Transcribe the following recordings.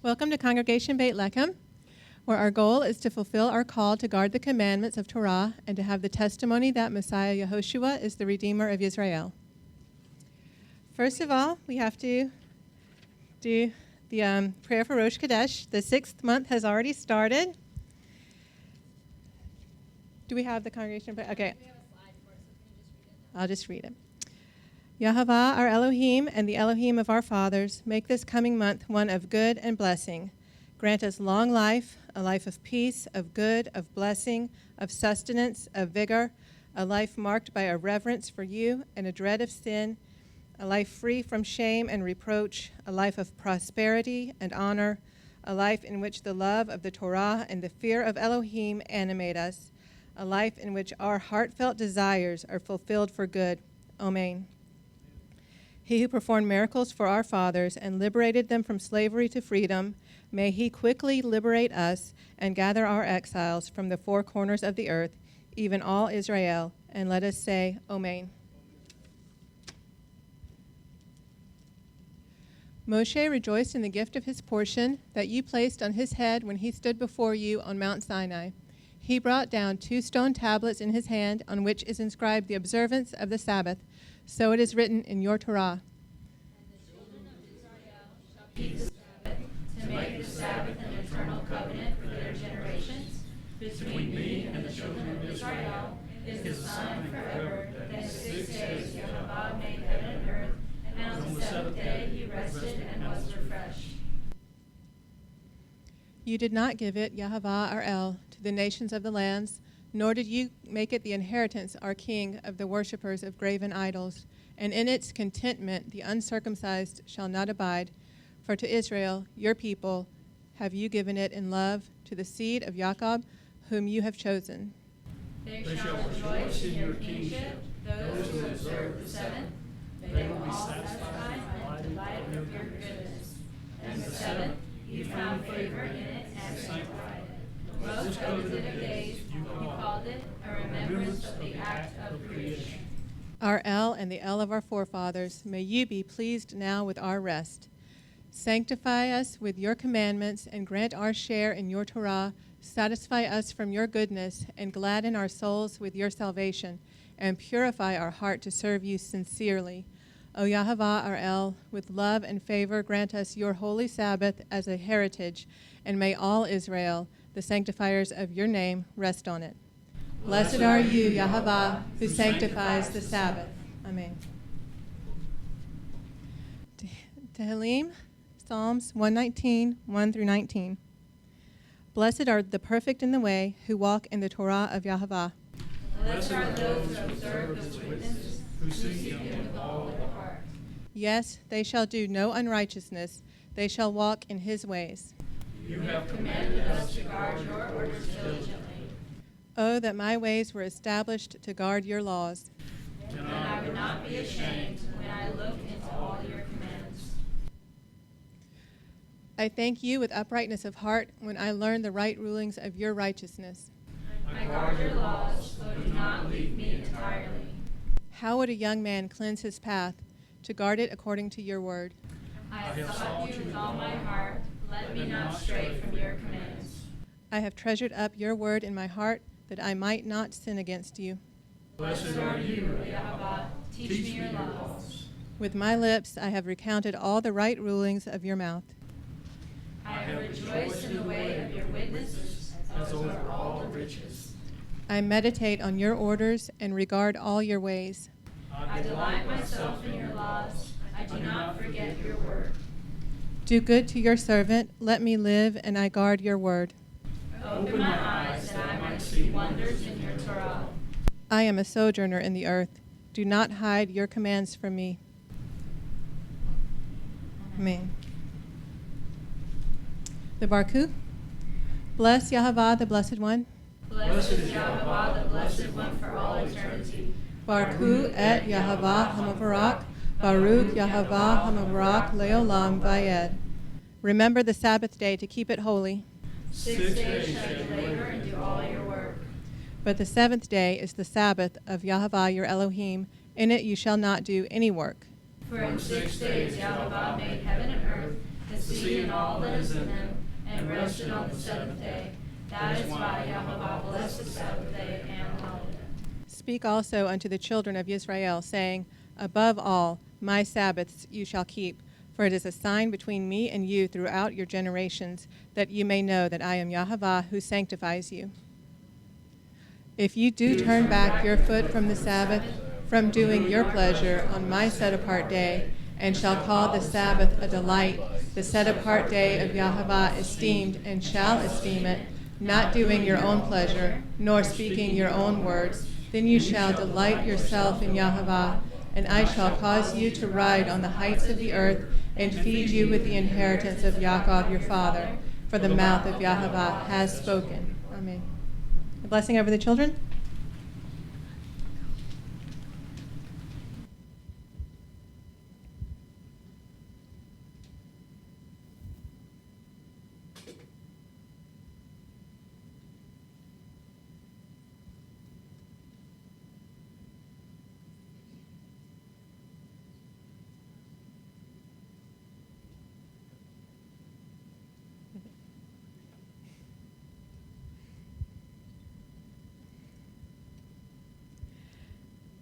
Welcome to Congregation Beit Lechem, where our goal is to fulfill our call to guard the commandments of Torah and to have the testimony that Messiah Yehoshua is the Redeemer of Israel. First of all, we have to do the prayer for Rosh Chodesh. The 6th month has already started. Do we have the congregation? Okay. We have a slide for it, so can you just read it? I'll just read it. Yahavah, our Elohim, and the Elohim of our fathers, make this coming month one of good and blessing. Grant us long life, a life of peace, of good, of blessing, of sustenance, of vigor, a life marked by a reverence for you and a dread of sin, a life free from shame and reproach, a life of prosperity and honor, a life in which the love of the Torah and the fear of Elohim animate us, a life in which our heartfelt desires are fulfilled for good. Amen. He who performed miracles for our fathers and liberated them from slavery to freedom, may he quickly liberate us and gather our exiles from the four corners of the earth, even all Israel, and let us say, Amen. Moshe rejoiced in the gift of his portion that you placed on his head when he stood before you on Mount Sinai. He brought down 2 stone tablets in his hand on which is inscribed the observance of the Sabbath. So it is written in your Torah. And the children of Israel shall keep the Sabbath, to make the Sabbath an eternal covenant for their generations. Between me and the children of Israel is the sign forever, that in 6 days Jehovah made heaven and earth, and on the 7th day he rested and was refreshed. You did not give it, Yahavah our El, to the nations of the lands, nor did you make it the inheritance, our king, of the worshippers of graven idols. And in its contentment the uncircumcised shall not abide. For to Israel, your people, have you given it in love, to the seed of Jacob, whom you have chosen. They shall rejoice in your kingship, those who observe the seventh. They will all satisfy and delight of your goodness. And the seventh, you found favor in it and sanctified it. Most coveted of days, you called it a remembrance of the act of creation. Our El and the El of our forefathers, may you be pleased now with our rest. Sanctify us with your commandments and grant our share in your Torah. Satisfy us from your goodness and gladden our souls with your salvation, and purify our heart to serve you sincerely. O Yahavah our El, with love and favor grant us your holy Sabbath as a heritage, and may all Israel, the sanctifiers of your name, rest on it. Blessed are you, Yahavah, who sanctifies the Sabbath. Amen. Tehillim, Psalms 119, 1 through 19. Blessed are the perfect in the way, who walk in the Torah of Yahavah. Blessed are those who observe his witnesses, who seek him with all their heart. Yes, they shall do no unrighteousness. They shall walk in his ways. You have commanded us to guard your orders diligently. Oh, that my ways were established to guard your laws. Then I would not be ashamed when I look into all your commands. I thank you with uprightness of heart when I learn the right rulings of your righteousness. I guard your laws, so do not leave me entirely. How would a young man cleanse his path? To guard it according to your word. I have sought you with all my heart. Let me not stray from your commands. I have treasured up your word in my heart, that I might not sin against you. Blessed are you, Yahavah. Teach me your laws. With my lips I have recounted all the right rulings of your mouth. I have rejoiced in the way of your witnesses, as over all the riches. I meditate on your orders and regard all your ways. I delight myself in your laws. I do not forget your word. Do good to your servant. Let me live, and I guard your word. Open my eyes that I might see wonders in your Torah. I am a sojourner in the earth. Do not hide your commands from me. Amen. The Barku. Bless Yahavah, the Blessed One. Blessed is Yahavah, the Blessed One, for all eternity. Barku et Yahavah Hamabarak. Baruch Yahavah Hamabarak Leolam Vayed. Remember the Sabbath day to keep it holy. 6 days shall you labor and do all your work. But the 7th day is the Sabbath of Yahavah your Elohim. In it you shall not do any work. For in 6 days Yahavah made heaven and earth, the sea and all that is in them, and rested on the 7th day. That is why Yahavah blessed the Sabbath day and hallowed it. Speak also unto the children of Israel, saying, Above all, my Sabbaths you shall keep, for it is a sign between me and you throughout your generations, that you may know that I am Yahavah who sanctifies you. If you do turn back your foot from the Sabbath, from doing your pleasure on my set-apart day, and shall call the Sabbath a delight, the set-apart day of Yahavah esteemed, and shall esteem it, not doing your own pleasure, nor speaking your own words, then you shall delight yourself in Yahavah, and I shall cause you to ride on the heights of the earth, and feed you with the inheritance of Jacob your father, for the mouth of Yahavah has spoken. Amen. The Blessing over the children.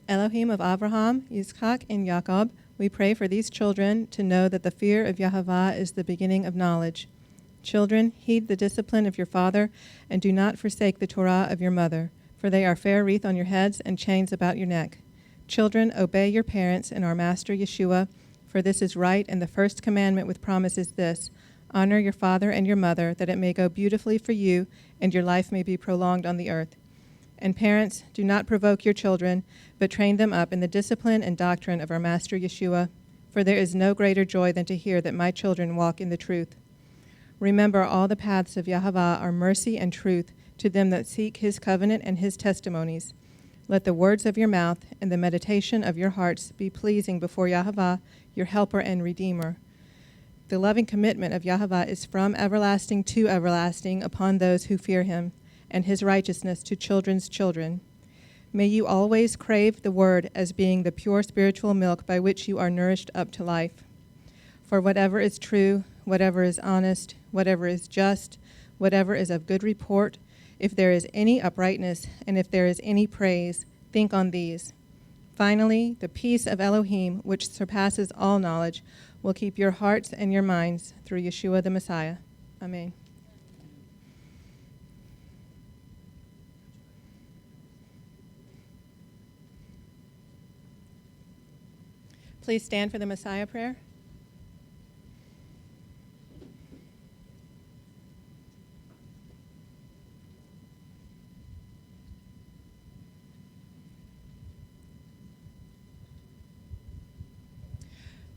Elohim of Abraham, Yitzchak, and Jacob, we pray for these children to know that the fear of Yahavah is the beginning of knowledge. Children, heed the discipline of your father, and do not forsake the Torah of your mother, for they are fair wreath on your heads and chains about your neck. Children, obey your parents and our Master Yeshua, for this is right, and the first commandment with promise is this: honor your father and your mother, that it may go beautifully for you, and your life may be prolonged on the earth. And parents, do not provoke your children, but train them up in the discipline and doctrine of our Master Yeshua, for there is no greater joy than to hear that my children walk in the truth. Remember, all the paths of Yahavah are mercy and truth to them that seek his covenant and his testimonies. Let the words of your mouth and the meditation of your hearts be pleasing before Yahavah, your helper and redeemer. The loving commitment of Yahavah is from everlasting to everlasting upon those who fear him, and his righteousness to children's children. May you always crave the word as being the pure spiritual milk by which you are nourished up to life. For whatever is true, whatever is honest, whatever is just, whatever is of good report, if there is any uprightness, and if there is any praise, think on these. Finally, the peace of Elohim, which surpasses all knowledge, will keep your hearts and your minds through Yeshua the Messiah. Amen. Please stand for the Messiah prayer.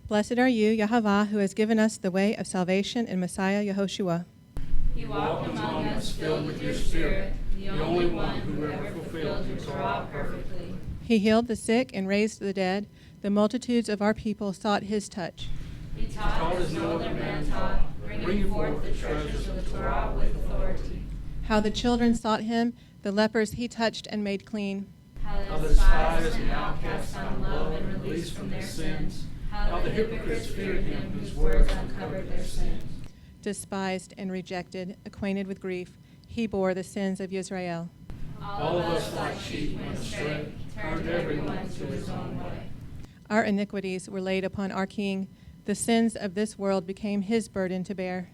Blessed are you, Yahavah, who has given us the way of salvation in Messiah Yehoshua. You walked among us filled with your Spirit, the only one who ever fulfilled your Torah perfectly. He healed the sick and raised the dead. The multitudes of our people sought his touch. He taught as no other man taught, bringing forth the treasures of the Torah with authority. How the children sought him, the lepers he touched and made clean. How the despised and outcast found love and release from their sins. How the hypocrites feared him whose words uncovered their sins. Despised and rejected, acquainted with grief, he bore the sins of Israel. All of us like sheep went astray, turned everyone to his own way. Our iniquities were laid upon our king. The sins of this world became his burden to bear.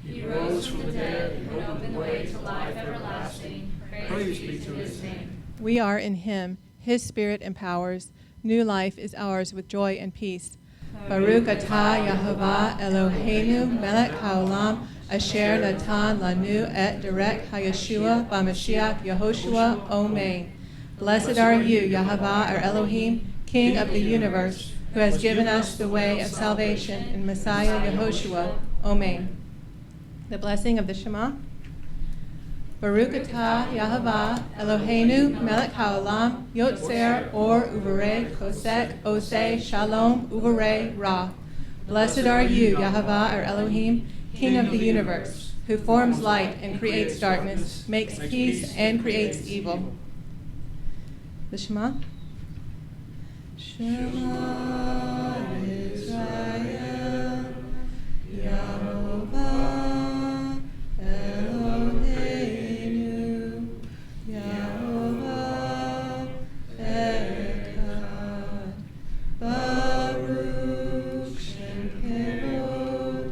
He rose from the dead and opened the way to life everlasting. Praise be to his name. We are in him. His spirit empowers. New life is ours with joy and peace. Baruch atah Yahavah Eloheinu melech haolam asher natan lanu et derek hayeshua b'Mashiach Yehoshua. Amen. Blessed are you, Yahavah, our Elohim, King of the universe, who has given us the way of salvation in Messiah Yehoshua. Amen. The blessing of the Shema. Baruch atah Yahavah Eloheinu melech haolam yotzer or uvarei kosek oseh shalom uvarei ra. Blessed are you, Yahavah, our Elohim, King of the universe, who forms light and creates darkness, makes peace and creates evil. The Shema. Shema Israel, Yahovah Eloheinu, Yahovah Echad, Baruch Shem Kevod,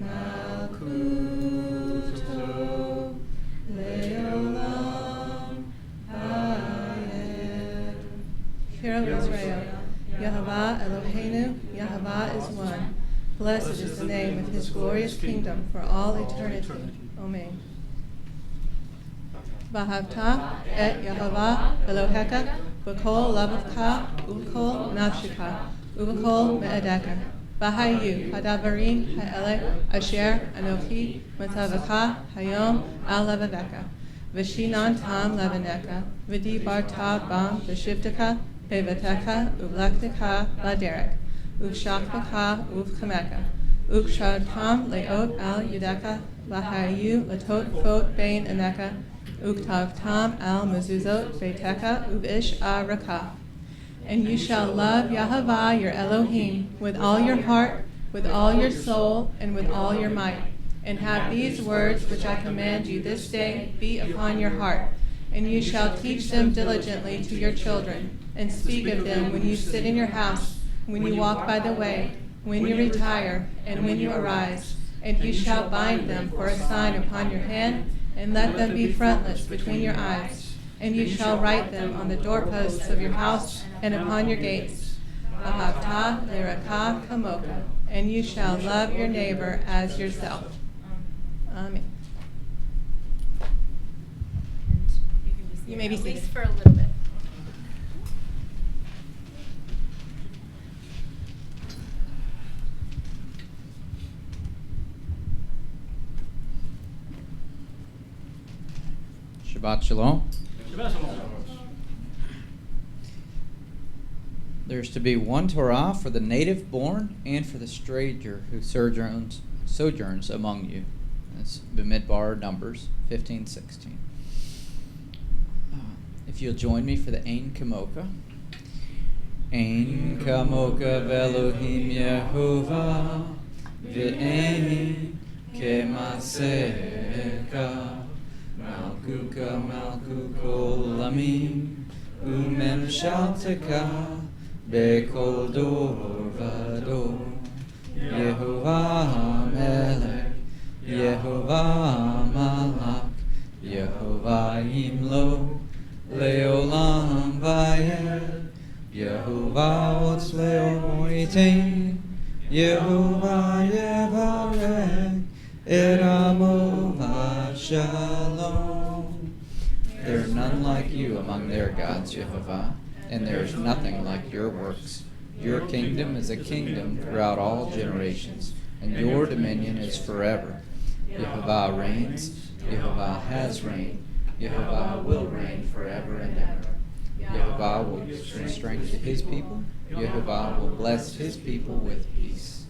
Malkuto, Leolam Hayed. Hear, O Israel, Yahavah Eloheinu, Yahavah is one. Blessed is the name of his glorious kingdom for all eternity. Amen. Vahavta et Yahavah Elohecha b'kol lavavcha u'b'kol nafshecha u'b'kol me'edecha. V'hayu hadavarim ha'eleh asher anochi matzavecha hayom al levavecha. Vishinan tam levaneka, vidibarta bam vishivdaka, pevateka, uvlektika laderek, uvshakpaka uvkameka, ukshad tam leot al yudeka, lahayu latot fot bain aneka, uktav tam al mezuzot beteka uvish a raka. And you shall love Yahavah your Elohim with all your heart, with all your soul, and with all your might. And have these words which I command you this day be upon your heart. And you shall teach them diligently to your children, and speak of them when you sit in your house, when you walk by the way, when you retire, and when you arise. And you shall bind them for a sign upon your hand, and let them be frontlets between your eyes. And you shall write them on the doorposts of your house and upon your gates. Ahavta leraka kamoka. And you shall love your neighbor as yourself. Amen. And You may be at seated. least for a little bit. Shabbat Shalom. There's to be one Torah for the native born and for the stranger who sojourns among you. That's Bamidbar, Numbers 15:16. If you'll join me for the Ein Kamoka. Ein Kamoka Velohim Yehovah Ve'ein Kemaseka Malkuka Malkuk Olamim Umemshalteka Bekol Dor Vador Yehovah Melech Yehovah Malach Yehovah Imlo Leolam Vayed Yehovah Otz Leomoitain Yehovah Yevarech Eramo Shalom. There is none like you among their gods, Yehovah, and there is nothing like your works. Your kingdom is a kingdom throughout all generations, and your dominion is forever. Yehovah reigns, Yehovah has reigned, Yehovah will reign forever and ever. Yehovah will give strength to his people, Yehovah will bless his people with peace.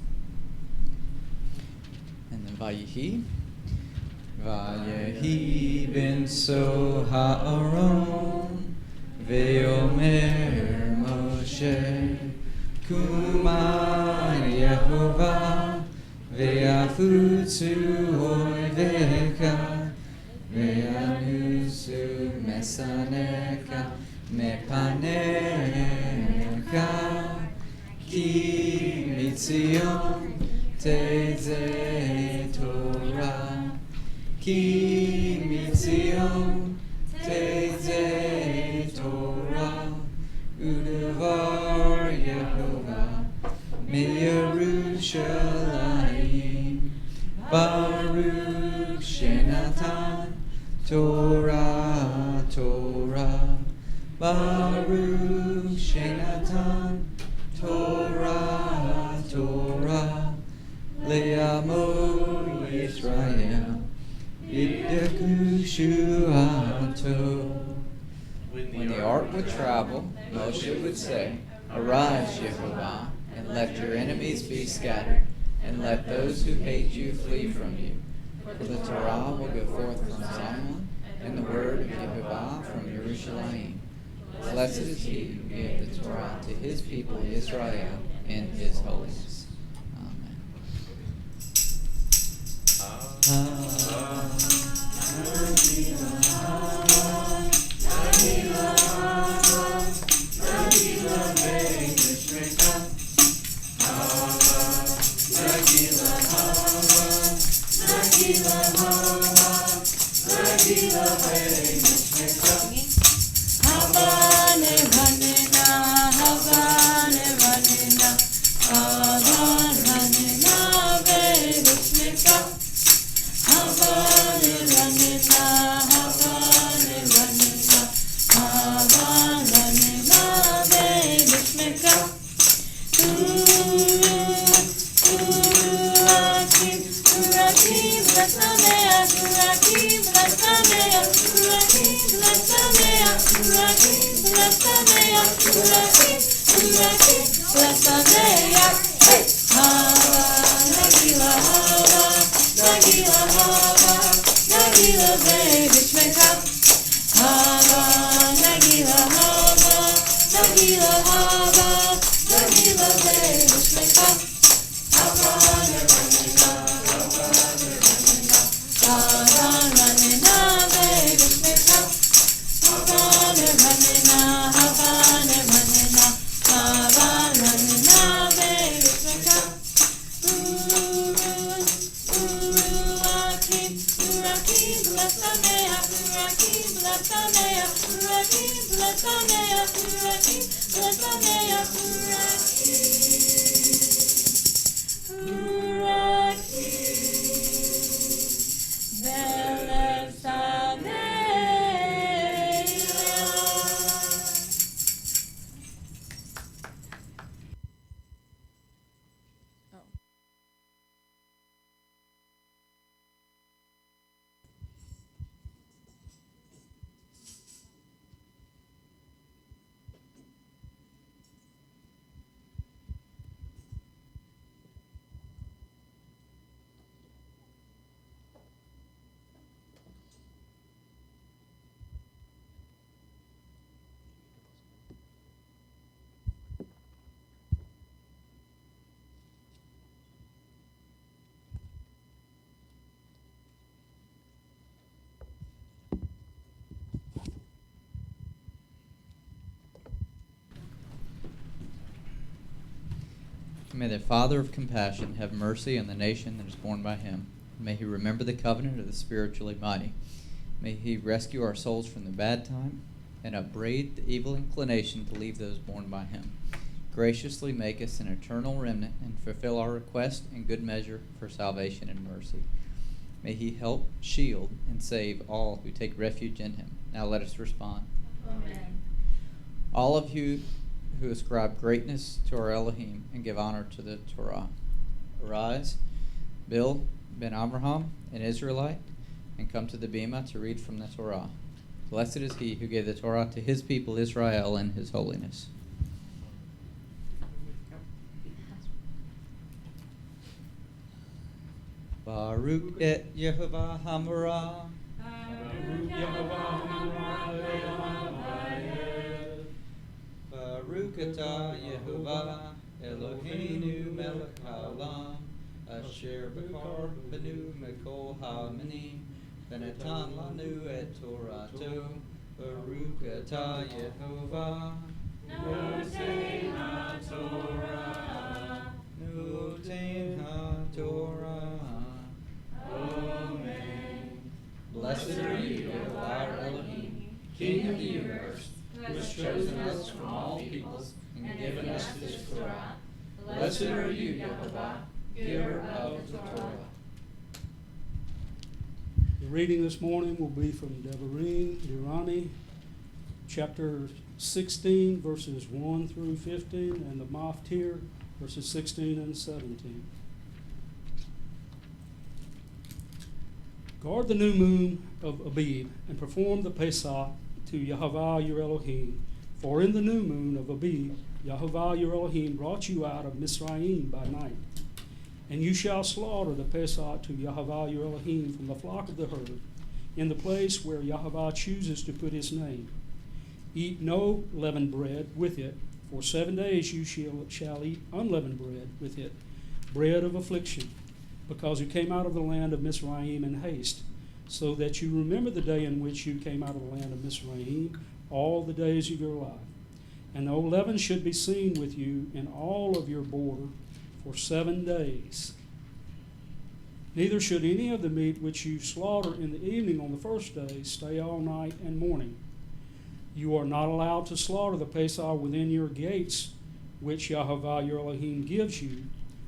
And then Vayihi. Vayehi ben so ha'aron ve'omer Moshe Kumar Yehovah ve'afutzu oiveka ve'anusu mesaneka mepaneka ki mitzion teze Torah Ki mitzion teze Torah udevar Yehovah miYerushalayim Baruch Shenatan Torah Torah Baruch Shenatan Torah Torah Le'amo Yisrael When the ark would travel, Moshe would say, Arise, Yehovah, and let your enemies be scattered, and let those who hate you flee from you. For the Torah will go forth from Zion, and the word of Yehovah from Jerusalem. Blessed is he who gave the Torah to his people Israel in his holiness. Amen. Let's May the Father of compassion have mercy on the nation that is born by him. May he remember the covenant of the spiritually mighty. May he rescue our souls from the bad time and upbraid the evil inclination to leave those born by him. Graciously make us an eternal remnant and fulfill our request in good measure for salvation and mercy. May he help, shield, and save all who take refuge in him. Now let us respond. Amen. All of you who ascribe greatness to our Elohim and give honor to the Torah, arise, Bill ben Abraham, an Israelite, and come to the bema to read from the Torah. Blessed is he who gave the Torah to his people Israel in his holiness. Baruch et Yehovah Hamorah. Baruch Yehovah Baruch atah Yehovah Eloheinu melech haolam asher b'kar benu mikol ha'aminim v'natan lanu et Torato. Baruch atah Yehovah Noten HaTorah. Noten HaTorah. Amen. Blessed are you, O our Elohim, King of the universe, who has chosen us from all peoples and given us this Torah. Blessed are you, Yehovah, giver of the Torah. The reading this morning will be from Deuteronomy chapter 16, verses 1 through 15, and the Maftir, verses 16 and 17. Guard the new moon of Abib, and perform the Pesach to Yehovah your Elohim. For in the new moon of Abib, Yehovah your Elohim brought you out of Misraim by night. And you shall slaughter the Pesach to Yehovah your Elohim from the flock of the herd, in the place where Yehovah chooses to put his name. Eat no leavened bread with it. For 7 days you shall eat unleavened bread with it, bread of affliction, because you came out of the land of Misraim in haste, so that you remember the day in which you came out of the land of Misraim all the days of your life. And no leaven should be seen with you in all of your border for 7 days. Neither should any of the meat which you slaughter in the evening on the first day stay all night and morning. You are not allowed to slaughter the Pesach within your gates, which Yehovah your Elohim gives you,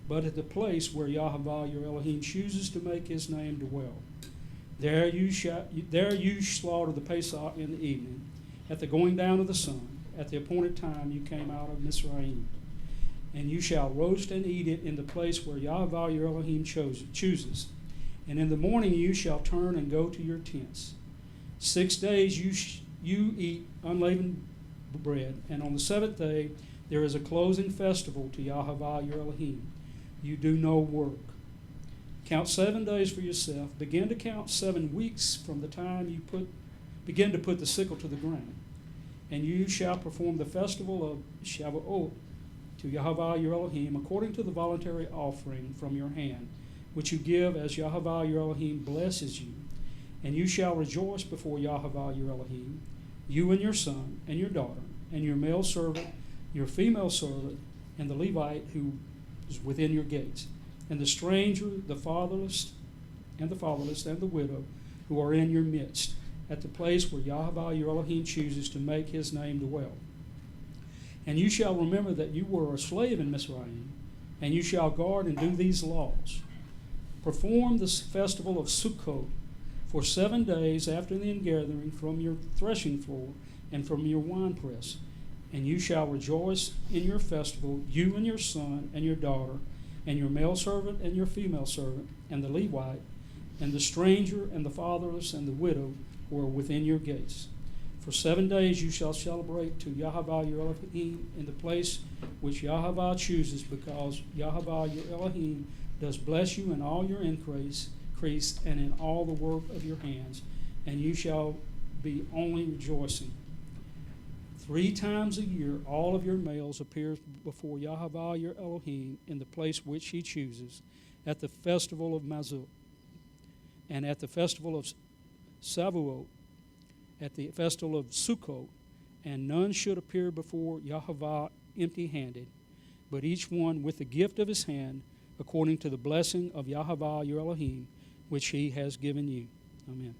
but at the place where Yehovah your Elohim chooses to make his name dwell. There you slaughter the Pesach in the evening, at the going down of the sun, at the appointed time you came out of Misraim. And you shall roast and eat it in the place where Yehovah your Elohim chooses. And in the morning you shall turn and go to your tents. 6 days you eat unleavened bread, and on the seventh day there is a closing festival to Yahavah your Elohim. You do no work. Count 7 days for yourself. Begin to count 7 weeks from the time you begin to put the sickle to the ground. And you shall perform the festival of Shavuot to Yahavah your Elohim according to the voluntary offering from your hand, which you give as Yahavah your Elohim blesses you. And you shall rejoice before Yahavah your Elohim, you and your son and your daughter, and your male servant, your female servant, and the Levite who is within your gates, and the stranger, the fatherless, and the widow who are in your midst, at the place where Yahavah your Elohim chooses to make his name dwell. And you shall remember that you were a slave in Mizraim, and you shall guard and do these laws. Perform the festival of Sukkot for 7 days after the ingathering from your threshing floor and from your winepress. And you shall rejoice in your festival, you and your son and your daughter, and your male servant and your female servant, and the Levite, and the stranger and the fatherless and the widow who are within your gates. For 7 days you shall celebrate to Yahavah your Elohim in the place which Yahavah chooses, because Yahavah your Elohim does bless you in all your increase and in all the work of your hands, and you shall be only rejoicing. 3 times a year all of your males appear before Yahavah your Elohim in the place which he chooses, at the festival of Mazut, and at the festival of Shavuot, at the festival of Sukkot, and none should appear before Yahavah empty-handed, but each one with the gift of his hand, according to the blessing of Yahavah your Elohim, which he has given you. Amen.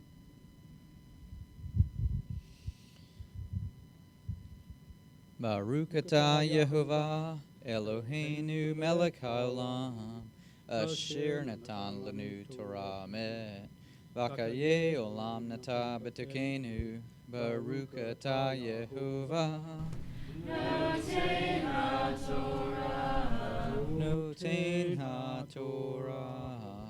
Baruch atah Yehovah Eloheinu melech haolam, asher natan lanu Torah amet, v'chaye olam nata b'tekenu. Baruch atah Yehovah Noten HaTorah.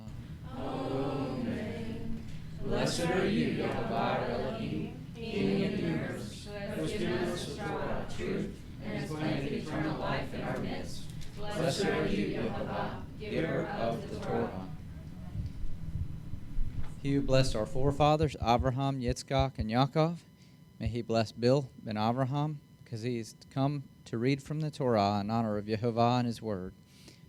Amen. Blessed are you, Yehovah Elohim, King of the universe, who has given us the Torah of truth and has planted eternal life in our midst. Blessed are you, Yehovah, giver of the Torah. He who blessed our forefathers, Abraham, Yitzchak, and Yaakov, may he bless Bill ben Abraham, because he has come to read from the Torah in honor of Yehovah and his word.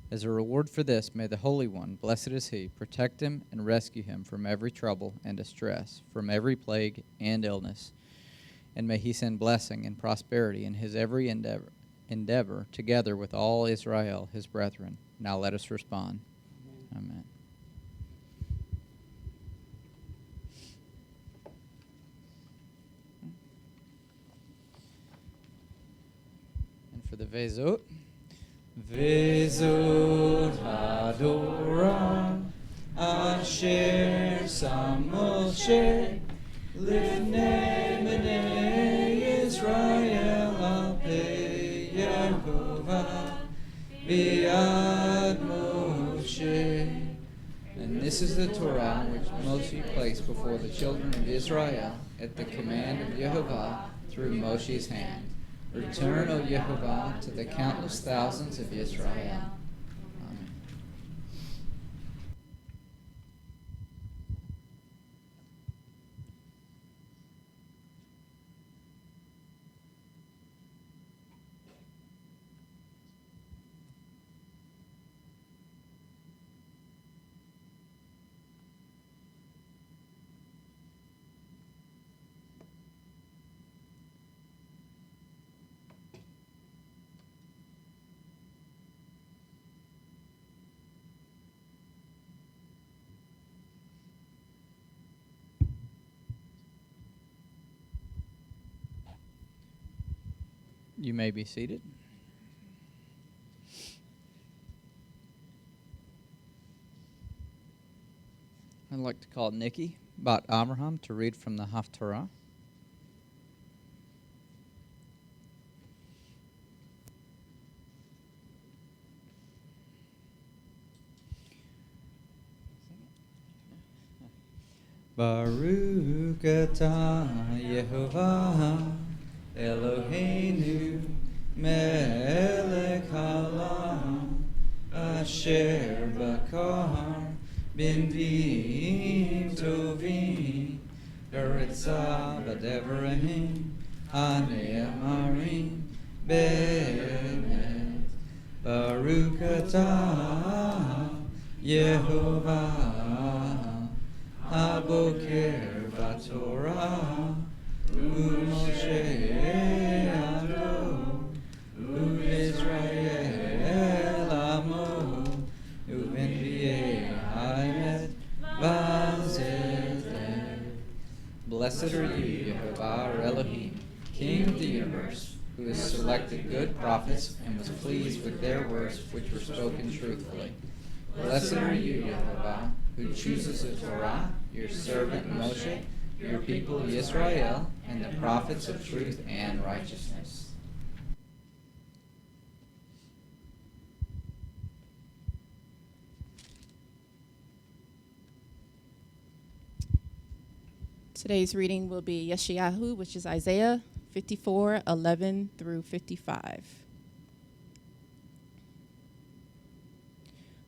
As a reward for this, may the Holy One, blessed is he, protect him and rescue him from every trouble and distress, from every plague and illness. And may he send blessing and prosperity in his every endeavor, together with all Israel, his brethren. Now let us respond. Amen. And for the Vezot. Vezot Hadorah Asher Sam Moshe Lifnei Bnei Israel Al Pei Yehovah Biad Moshe. And this is the Torah which Moshe placed before the children of Israel at the command of Yehovah through Moshe's hand. Return, O Yehovah, to the countless thousands of Israel. Amen. You may be seated. I'd like to call Nikki Bat Abraham to read from the Haftarah. Baruch atah Yehovah Eloheinu Melech haolam, asher bakar, b'nvi'im tovim, eretza v'devrahim, hane'emarim, be'emet. Baruch atah, Yehovah, haboker v'torah, u'moshe ado, u'Yisrael amo, u'benvi'ei haemet v'zedek. Blessed are you, Yehovah, our Elohim, King of the universe, who has selected good prophets and was pleased with their words which were spoken truthfully. Blessed are you, Yehovah, who chooses the Torah, your servant Moshe, your people Yisrael, and the prophets of truth and righteousness. Today's reading will be Yeshayahu, which is Isaiah 54:11 through 55.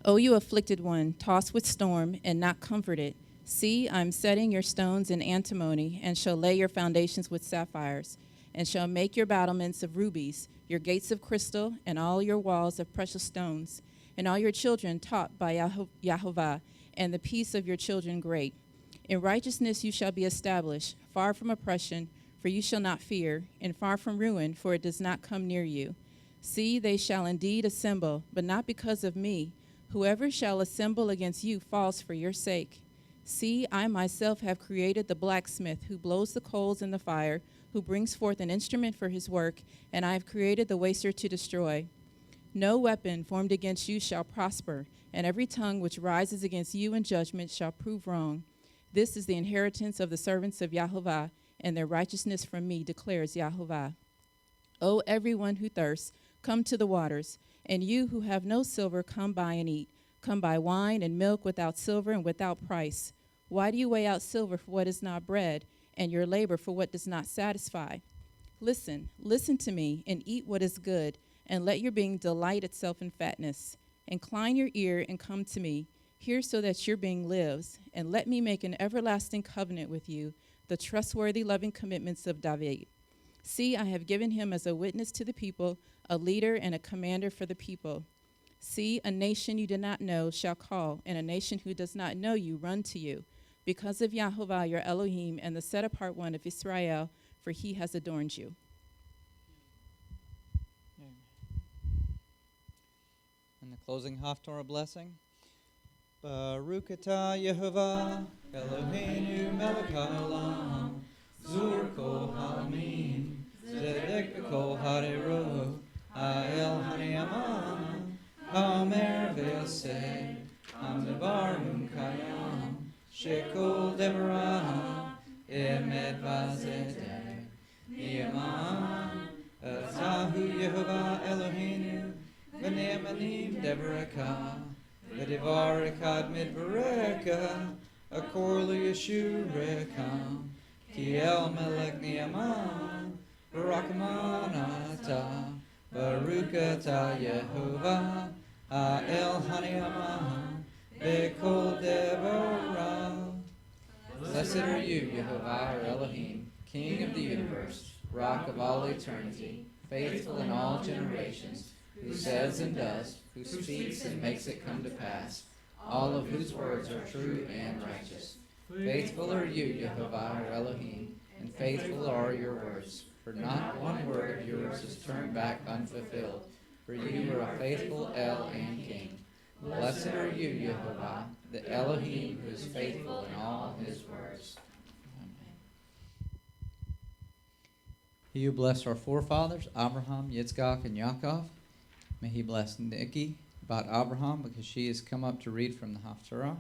O you afflicted one, tossed with storm and not comforted, see, I am setting your stones in antimony, and shall lay your foundations with sapphires, and shall make your battlements of rubies, your gates of crystal, and all your walls of precious stones, and all your children taught by Yahovah, and the peace of your children great. In righteousness you shall be established, far from oppression, for you shall not fear, and far from ruin, for it does not come near you. See, they shall indeed assemble, but not because of me. Whoever shall assemble against you falls for your sake. See, I myself have created the blacksmith, who blows the coals in the fire, who brings forth an instrument for his work, and I have created the waster to destroy. No weapon formed against you shall prosper, and every tongue which rises against you in judgment shall prove wrong. This is the inheritance of the servants of Yahovah, and their righteousness from me, declares Yahovah. O everyone who thirsts, come to the waters, and you who have no silver, come buy and eat. Come buy wine and milk without silver and without price. Why do you weigh out silver for what is not bread, and your labor for what does not satisfy? Listen to me, and eat what is good, and let your being delight itself in fatness. Incline your ear and come to me. Hear so that your being lives, and let me make an everlasting covenant with you, the trustworthy, loving commitments of David. See, I have given him as a witness to the people, a leader and a commander for the people. See, a nation you did not know shall call, and a nation who does not know you run to you, because of Yahovah your Elohim and the set-apart one of Israel, for he has adorned you. And the closing Haftorah blessing. Baruch atah Yehovah, Eloheinu melech haolam, zur kol ha'amin, zedek b'kol ha'derot, ha'el ha'ne'aman, ha'omer ve'oseh, ha'mevar kayam, shekol devarah, emet v'zedek, ni'eman, atahu Yehovah Eloheinu, v'ne'emanim devarekah, V'devar echad midvareka, akor liyeshurekam, ki el melech ni'aman, v'rakaman atah, baruch atah Yehovah, ha'el ha'ne'aman, v'kol devarah. Blessed are you, Yehovah, our Elohim, King of the universe, Rock of all eternity, faithful in all generations, who says and does, who speaks and makes it come to pass, all of whose words are true and righteous. Faithful are you, Yehovah, our Elohim, and faithful are your words, for not one word of yours is turned back unfulfilled, for you are a faithful El and King. Blessed are you, Yehovah, the Elohim who is faithful in all his words. He who blessed our forefathers, Abraham, Yitzchak, and Yaakov, may he bless Nikki about Abraham, because she has come up to read from the Haftarah.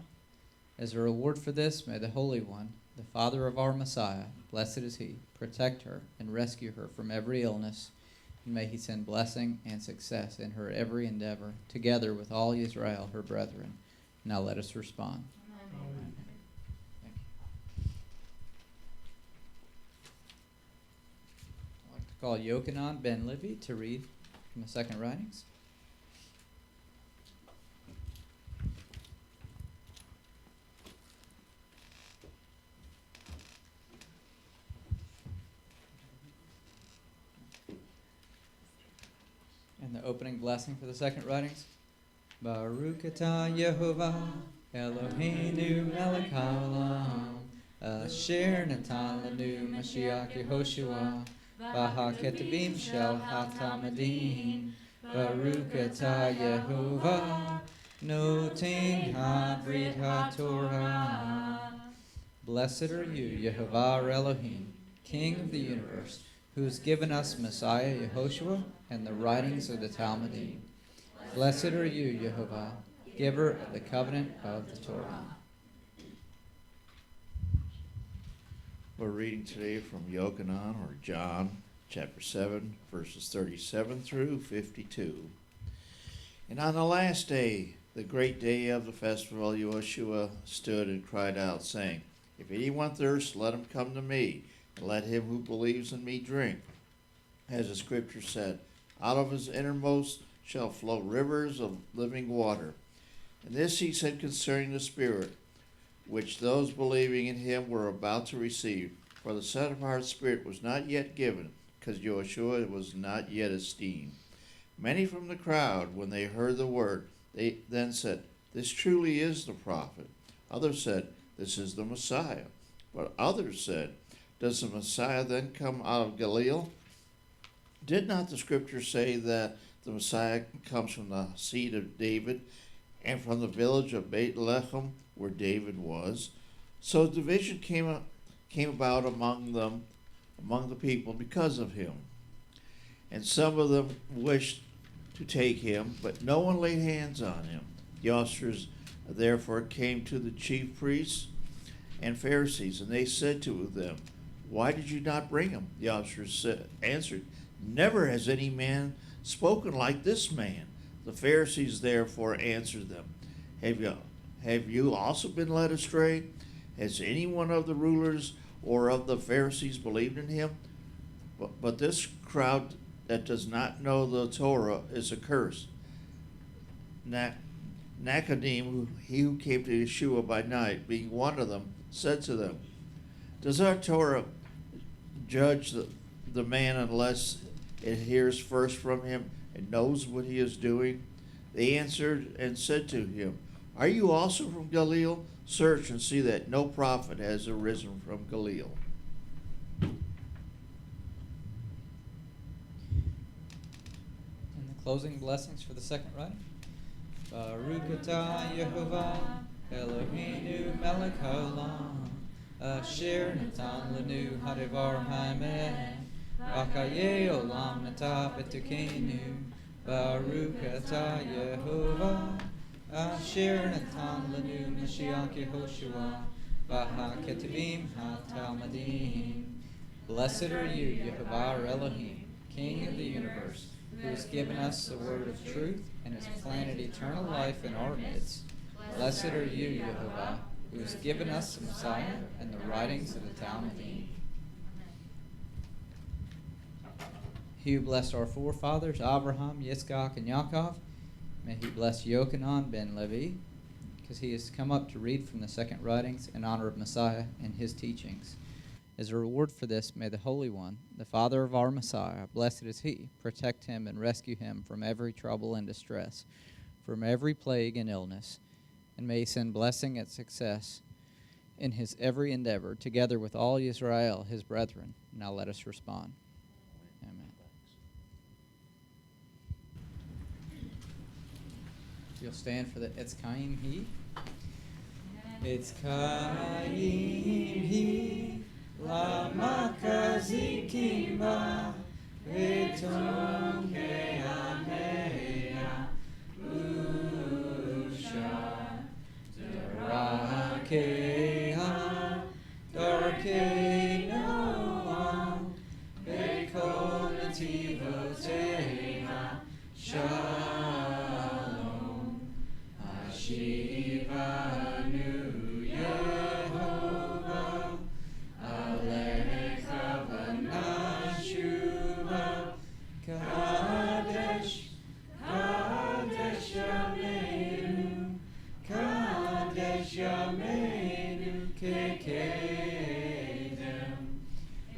As a reward for this, may the Holy One, the Father of our Messiah, blessed is he, protect her and rescue her from every illness, and may he send blessing and success in her every endeavor, together with all Israel, her brethren. Now let us respond. Amen. Thank you. I'd like to call Yochanan Ben Livy to read from the second writings. And the opening blessing for the second writings. Baruch atah Yehovah Eloheinu melech haolam asher natan lanu Mashiach Yehoshua v'haketuvim shel hatamadim. Baruch atah Yehovah noten habrit haTorah. Blessed are you, Yehovah our Elohim, King of the universe, who has given us Messiah Yehoshua and the writings of the Talmudim. Blessed are you, Yehovah, giver of the covenant of the Torah. We're reading today from Yochanan, or John, chapter 7, verses 37 through 52. And on the last day, the great day of the festival, Yeshua stood and cried out, saying, If anyone thirsts, let him come to me, and let him who believes in me drink. As the scripture said, out of his innermost shall flow rivers of living water. And this he said concerning the Spirit, which those believing in him were about to receive. For the set-apart Spirit was not yet given, because Yeshua was not yet esteemed. Many from the crowd, when they heard the word, they then said, This truly is the prophet. Others said, This is the Messiah. But others said, Does the Messiah then come out of Galilee? Did not the scripture say that the Messiah comes from the seed of David and from the village of Bethlehem where David was? So division came about among the people because of him. And some of them wished to take him, but no one laid hands on him. The officers therefore came to the chief priests and Pharisees, and they said to them, Why did you not bring him? The officers answered, Never has any man spoken like this man. The Pharisees therefore answered them, Have you also been led astray? Has any one of the rulers or of the Pharisees believed in him? But this crowd that does not know the Torah is accursed. Nicodemus, he who came to Yeshua by night, being one of them, said to them, Does our Torah judge the man unless it hears first from him and knows what he is doing? They answered and said to him, Are you also from Galilee? Search and see that no prophet has arisen from Galilee. And the closing blessings for the second writing. Baruch atah Yehovah Eloheinu melech haolam asher natan lanu hadavar haemet v'chaye olam natav v'tikenu. Baruch atah Yehovah asher natan lanu Mashiach Yehoshua v'haketuvim haTalmudim. Blessed are you, Yehovah our Elohim, King of the universe, who has given us the word of truth and has planted eternal life in our midst. Blessed are you, Yehovah, who has given us the Messiah and the writings of the Talmudim. He who blessed our forefathers, Abraham, Yitzchak, and Yaakov, may he bless Yochanan ben Levi, because he has come up to read from the second writings in honor of Messiah and his teachings. As a reward for this, may the Holy One, the Father of our Messiah, blessed is he, protect him and rescue him from every trouble and distress, from every plague and illness, and may he send blessing and success in his every endeavor, together with all Israel, his brethren. Now let us respond. Amen. You'll stand for the Etz Chaim He. Etz Chaim He. Lama kazikimba v'tom ke'amea usha darakeha darkei noam v'kol netivoteha shalom hashivanu Yehovah Alecha v'nashuva kadesh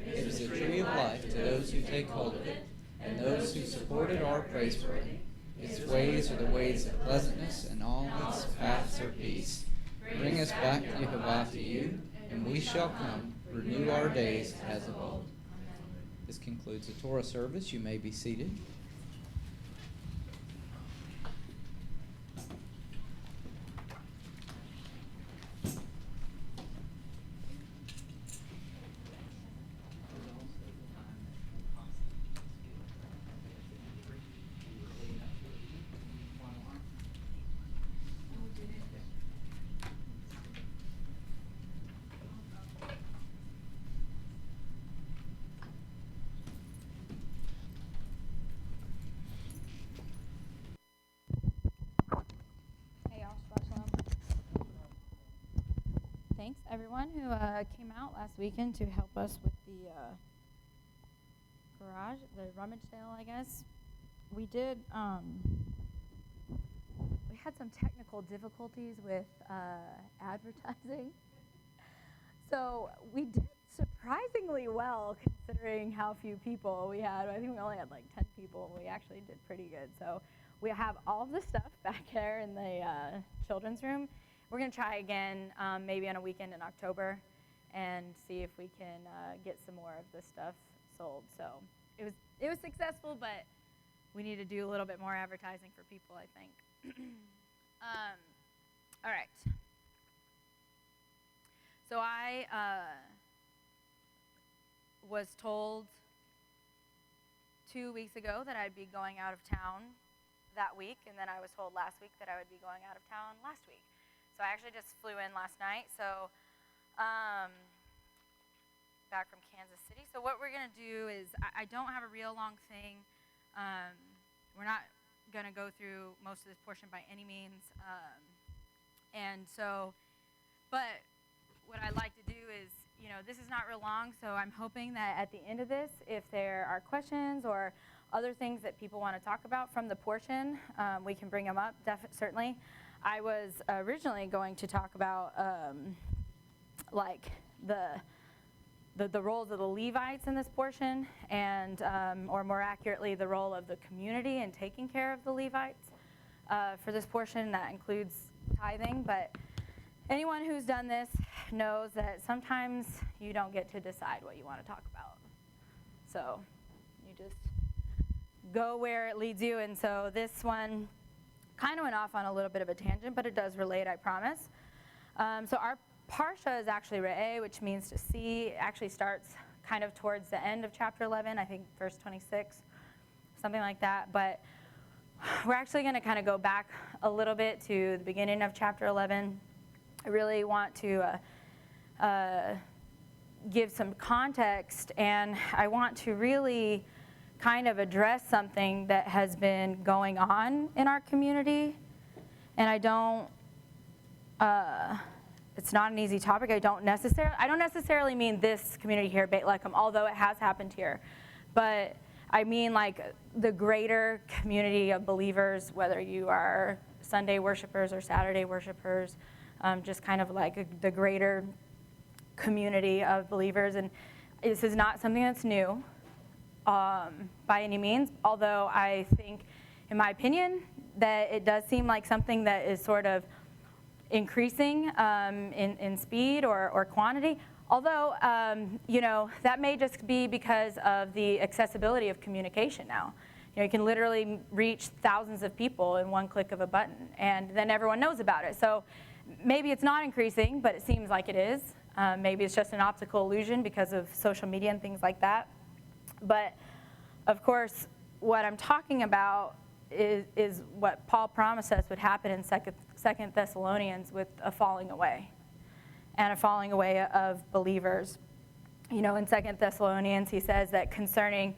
It is a tree of life to those who take hold of it, and those who support it are praiseworthy. Its ways are the ways of pleasantness, and all its paths are peace. Bring us back, Yehovah, to you, and we shall come, renew our days as of old. This concludes the Torah service. You may be seated. Hey, y'all. Shabbat shalom. Thanks, everyone who came out last weekend to help us with the garage, the rummage sale, I guess. We did, we had some technical difficulties with advertising. So we did surprisingly well considering how few people we had. I think we only had like 10 people, and we actually did pretty good. So we have all of the stuff back there in the children's room. We're going to try again maybe on a weekend in October and see if we can get some more of this stuff sold. So it was successful, but we need to do a little bit more advertising for people, I think. All right. So I was told 2 weeks ago that I'd be going out of town that week, and then I was told last week that I would be going out of town last week. So I actually just flew in last night, so back from Kansas City. So what we're going to do is, I don't have a real long thing. We're not going to go through most of this portion by any means. And so, but what I'd like to do is, you know, this is not real long, so I'm hoping that at the end of this, if there are questions or other things that people want to talk about from the portion, we can bring them up, certainly. I was originally going to talk about like the roles of the Levites in this portion, and or more accurately, the role of the community in taking care of the Levites for this portion. That includes tithing, but anyone who's done this knows that sometimes you don't get to decide what you want to talk about. So you just go where it leads you, and so this one kind of went off on a little bit of a tangent, but it does relate, I promise. So our Parsha is actually Re'eh, which means to see. It actually starts kind of towards the end of chapter 11, I think verse 26, something like that. But we're actually going to kind of go back a little bit to the beginning of chapter 11. I really want to give some context, and I want to really kind of address something that has been going on in our community. And I don't, it's not an easy topic. I don't necessarily mean this community here at Beit Lechem, although it has happened here. But I mean like the greater community of believers, whether you are Sunday worshipers or Saturday worshipers, just kind of like the greater community of believers. And this is not something that's new by any means, although I think, in my opinion, that it does seem like something that is sort of increasing in speed or quantity. Although, you know, that may just be because of the accessibility of communication now. You know, you can literally reach thousands of people in one click of a button, and then everyone knows about it. So maybe it's not increasing, but it seems like it is. Maybe it's just an optical illusion because of social media and things like that. But, of course, what I'm talking about is what Paul promised us would happen in 2 Thessalonians with a falling away, and a falling away of believers. You know, in 2 Thessalonians, he says that concerning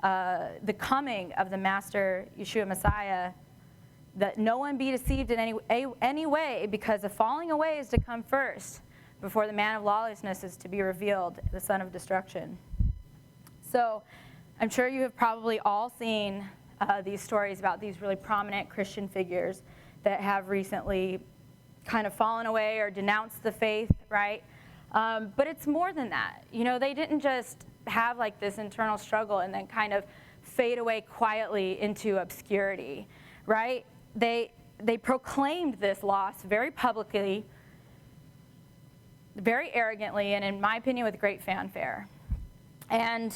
the coming of the Master, Yeshua Messiah, that no one be deceived in any way, because the falling away is to come first, before the man of lawlessness is to be revealed, the son of destruction. So I'm sure you have probably all seen these stories about these really prominent Christian figures that have recently kind of fallen away or denounced the faith, right? But it's more than that. You know, they didn't just have like this internal struggle and then kind of fade away quietly into obscurity, right? They proclaimed this loss very publicly, very arrogantly, and in my opinion, with great fanfare. And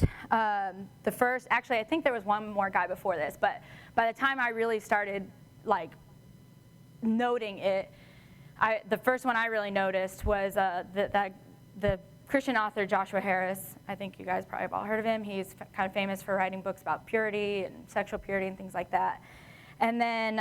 the first, actually, I think there was one more guy before this, but by the time I really started like noting it, the first one I really noticed was the Christian author Joshua Harris. I think you guys probably have all heard of him. He's kind of famous for writing books about purity and sexual purity and things like that. And then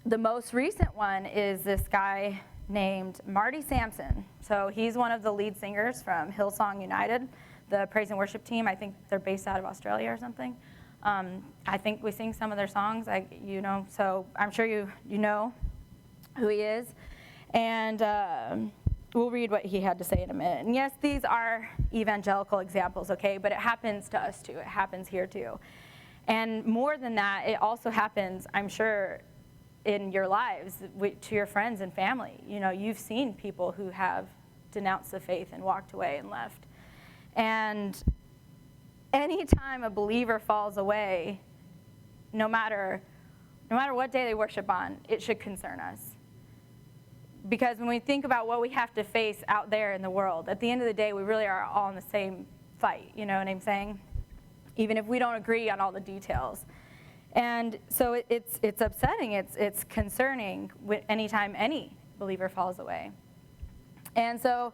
the most recent one is this guy named Marty Sampson. So he's one of the lead singers from Hillsong United, the praise and worship team. I think they're based out of Australia or something. I think we sing some of their songs, so I'm sure you know who he is. And we'll read what he had to say in a minute. And yes, these are evangelical examples, okay, but it happens to us too. It happens here too. And more than that, it also happens, I'm sure, in your lives, to your friends and family. You know, you've seen people who have denounced the faith and walked away and left. And anytime a believer falls away, no matter what day they worship on, it should concern us. Because when we think about what we have to face out there in the world, at the end of the day, we really are all in the same fight, you know what I'm saying? Even if we don't agree on all the details. And so it's upsetting, it's concerning anytime any believer falls away. And so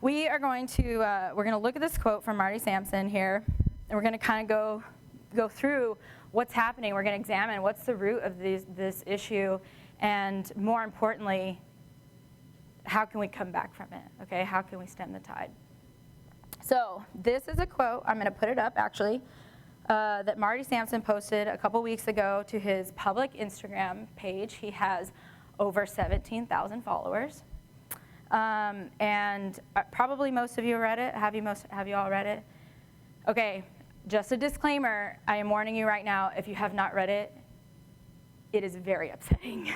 we're going to look at this quote from Marty Sampson here, and we're going to kind of go through what's happening. We're going to examine what's the root of this issue, and more importantly, how can we come back from it, okay? How can we stem the tide? So this is a quote, I'm going to put it up actually, that Marty Sampson posted a couple weeks ago to his public Instagram page. He has over 17,000 followers. And probably most of you read it. Have you all read it? Okay, just a disclaimer, I am warning you right now, if you have not read it, it is very upsetting.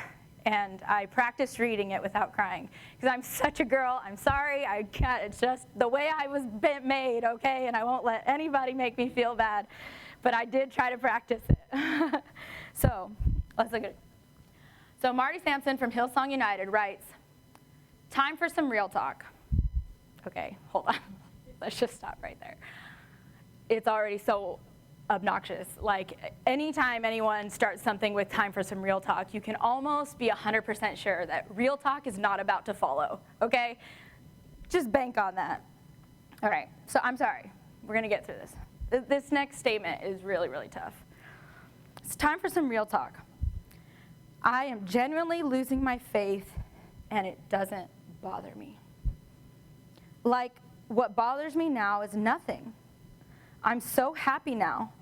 And I practiced reading it without crying. Because I'm such a girl, I'm sorry, it's just the way I was made, okay? And I won't let anybody make me feel bad. But I did try to practice it. So, let's look at it. So Marty Sampson from Hillsong United writes, "Time for some real talk." Okay, hold on. Let's just stop right there. It's already so obnoxious. Like, anytime anyone starts something with "time for some real talk," you can almost be 100% sure that real talk is not about to follow, okay? Just bank on that. All right, so I'm sorry. We're going to get through this. This next statement is really, really tough. It's time for some real talk. I am genuinely losing my faith, and it doesn't bother me. Like, what bothers me now is nothing. I'm so happy now,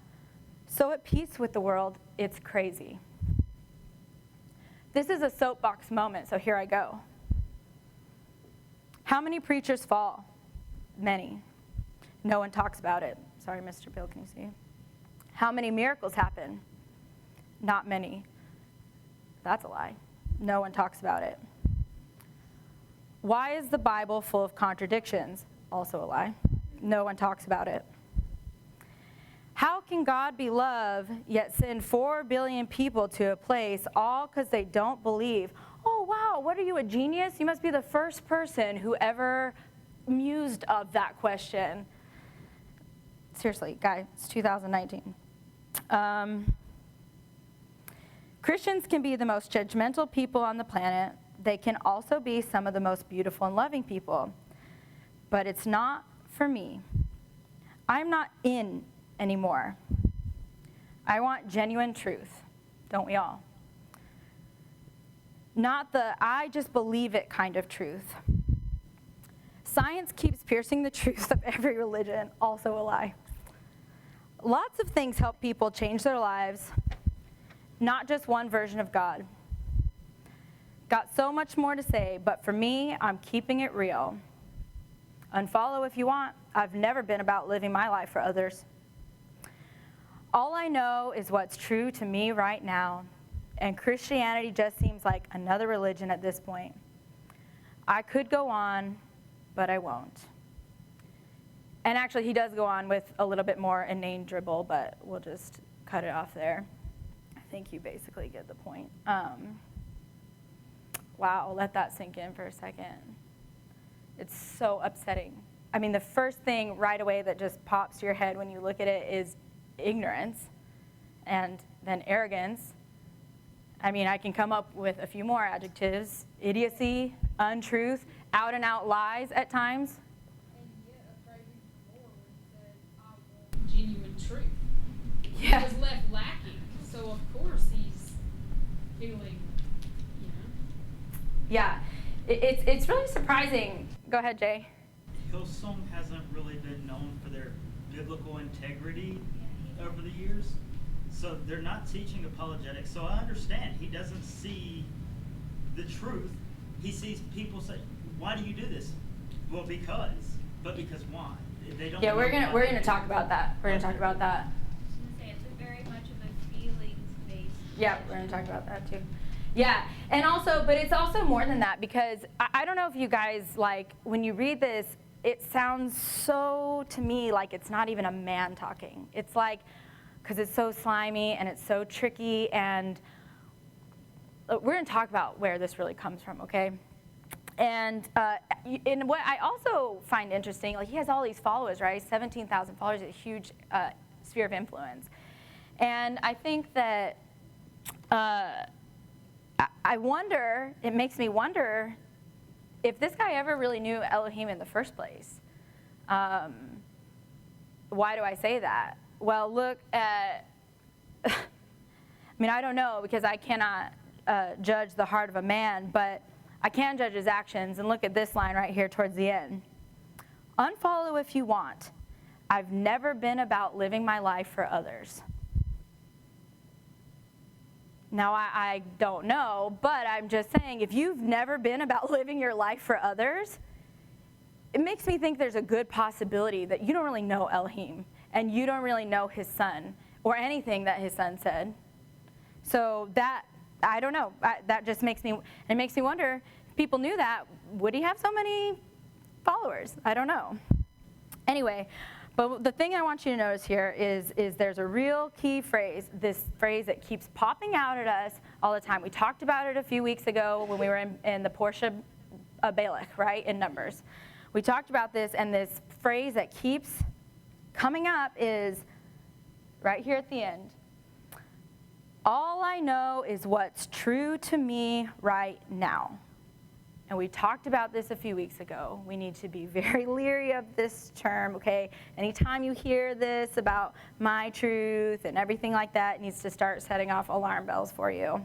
so at peace with the world, it's crazy. This is a soapbox moment, so here I go. How many preachers fall? Many. No one talks about it. Sorry, Mr. Bill, can you see? How many miracles happen? Not many. That's a lie. No one talks about it. Why is the Bible full of contradictions? Also a lie. No one talks about it. How can God be love, yet send 4 billion people to a place all because they don't believe? Oh, wow, what are you, a genius? You must be the first person who ever mused of that question. Seriously, guys, it's 2019. Christians can be the most judgmental people on the planet. They can also be some of the most beautiful and loving people. But it's not for me. I'm not in anymore. I want genuine truth, don't we all? Not the I just believe it kind of truth. Science keeps piercing the truth of every religion, also a lie. Lots of things help people change their lives, not just one version of God. Got so much more to say, but for me, I'm keeping it real. Unfollow if you want. I've never been about living my life for others. All I know is what's true to me right now. And Christianity just seems like another religion at this point. I could go on, but I won't. And actually, he does go on with a little bit more inane dribble, but we'll just cut it off there. I think you basically get the point. Wow, let that sink in for a second. It's so upsetting. I mean, the first thing right away that just pops to your head when you look at it is ignorance, and then arrogance. I mean, I can come up with a few more adjectives. Idiocy, untruth, out and out lies at times. And yet, afraid even more when he said, I want genuine truth. Yeah. He was left lacking. So, of course, he's feeling, Yeah, it's really surprising. Go ahead, Jay. Hillsong hasn't really been known for their biblical integrity over the years. So they're not teaching apologetics. So I understand he doesn't see the truth. He sees people say, "Why do you do this?" Well, because. But because why? They don't. Yeah, we're know gonna why. talk about that. We're gonna talk about that. I was gonna say it's very much of a feelings-based. Yeah, we're gonna talk about that too. Yeah, and also, but it's also more than that, because I don't know if you guys, like, when you read this, it sounds so, to me, like it's not even a man talking. It's like, because it's so slimy and it's so tricky, and we're going to talk about where this really comes from, okay? And what I also find interesting, like, he has all these followers, right? 17,000 followers, a huge sphere of influence. And I think that I wonder, it makes me wonder if this guy ever really knew Elohim in the first place. Why do I say that? Well, look at, I mean, I don't know, because I cannot judge the heart of a man, but I can judge his actions. And look at this line right here towards the end. Unfollow if you want. I've never been about living my life for others. Now, I don't know, but I'm just saying, if you've never been about living your life for others, it makes me think there's a good possibility that you don't really know Elohim, and you don't really know his son, or anything that his son said. So that, I don't know, that just makes me wonder, if people knew that, would he have so many followers? I don't know. Anyway, but the thing I want you to notice here is there's a real key phrase, this phrase that keeps popping out at us all the time. We talked about it a few weeks ago when we were in the Portia Balak, right, in Numbers. We talked about this, and this phrase that keeps coming up is right here at the end. All I know is what's true to me right now. And we talked about this a few weeks ago. We need to be very leery of this term, okay? Anytime you hear this about my truth and everything like that, it needs to start setting off alarm bells for you.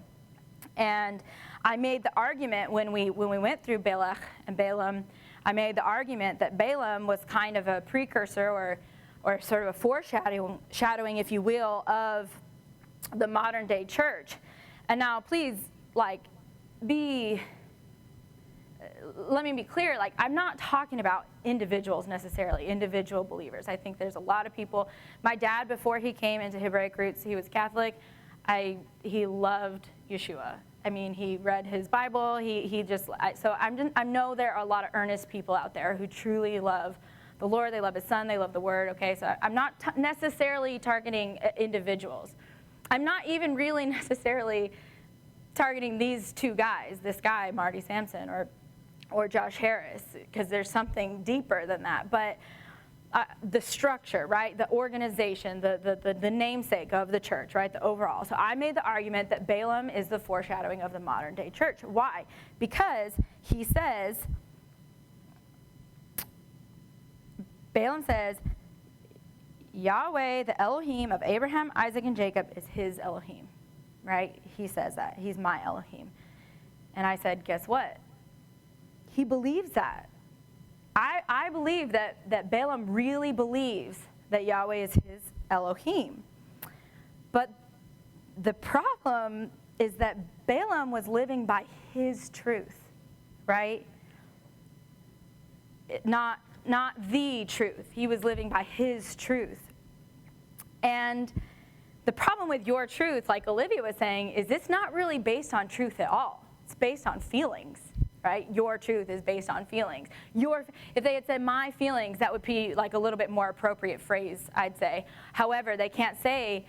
And I made the argument when we went through Balak and Balaam, I made the argument that Balaam was kind of a precursor or sort of a foreshadowing, if you will, of the modern day church. And now please, like, let me be clear, like, I'm not talking about individuals necessarily, individual believers. I think there's a lot of people. My dad, before he came into Hebraic Roots, he was Catholic. He loved Yeshua. I mean, he read his Bible. So I know there are a lot of earnest people out there who truly love the Lord. They love his son. They love the word, okay? So I'm not necessarily targeting individuals. I'm not even really necessarily targeting these two guys, this guy, Marty Sampson, or Josh Harris, because there's something deeper than that. But the structure, right, the organization, the namesake of the church, right, the overall. So I made the argument that Balaam is the foreshadowing of the modern day church. Why? Because he says, Balaam says, Yahweh, the Elohim of Abraham, Isaac, and Jacob, is his Elohim, right? He says that. He's my Elohim. And I said, guess what? He believes that. I believe that Balaam really believes that Yahweh is his Elohim. But the problem is that Balaam was living by his truth, right? Not the truth. He was living by his truth. And The problem with your truth, like Olivia was saying, is it's not really based on truth at all. It's based on feelings, right? Your truth is based on feelings. If they had said my feelings, that would be like a little bit more appropriate phrase, I'd say. However, they can't say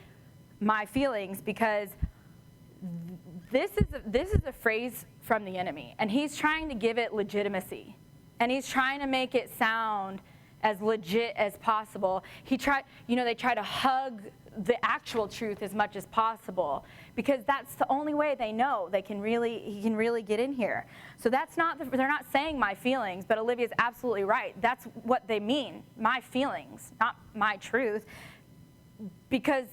my feelings because this is a phrase from the enemy, and he's trying to give it legitimacy, and he's trying to make it sound as legit as possible. They try to hug the actual truth as much as possible because that's the only way they know he can really get in here. So they're not saying my feelings, but Olivia's absolutely right. That's what they mean, my feelings, not my truth, because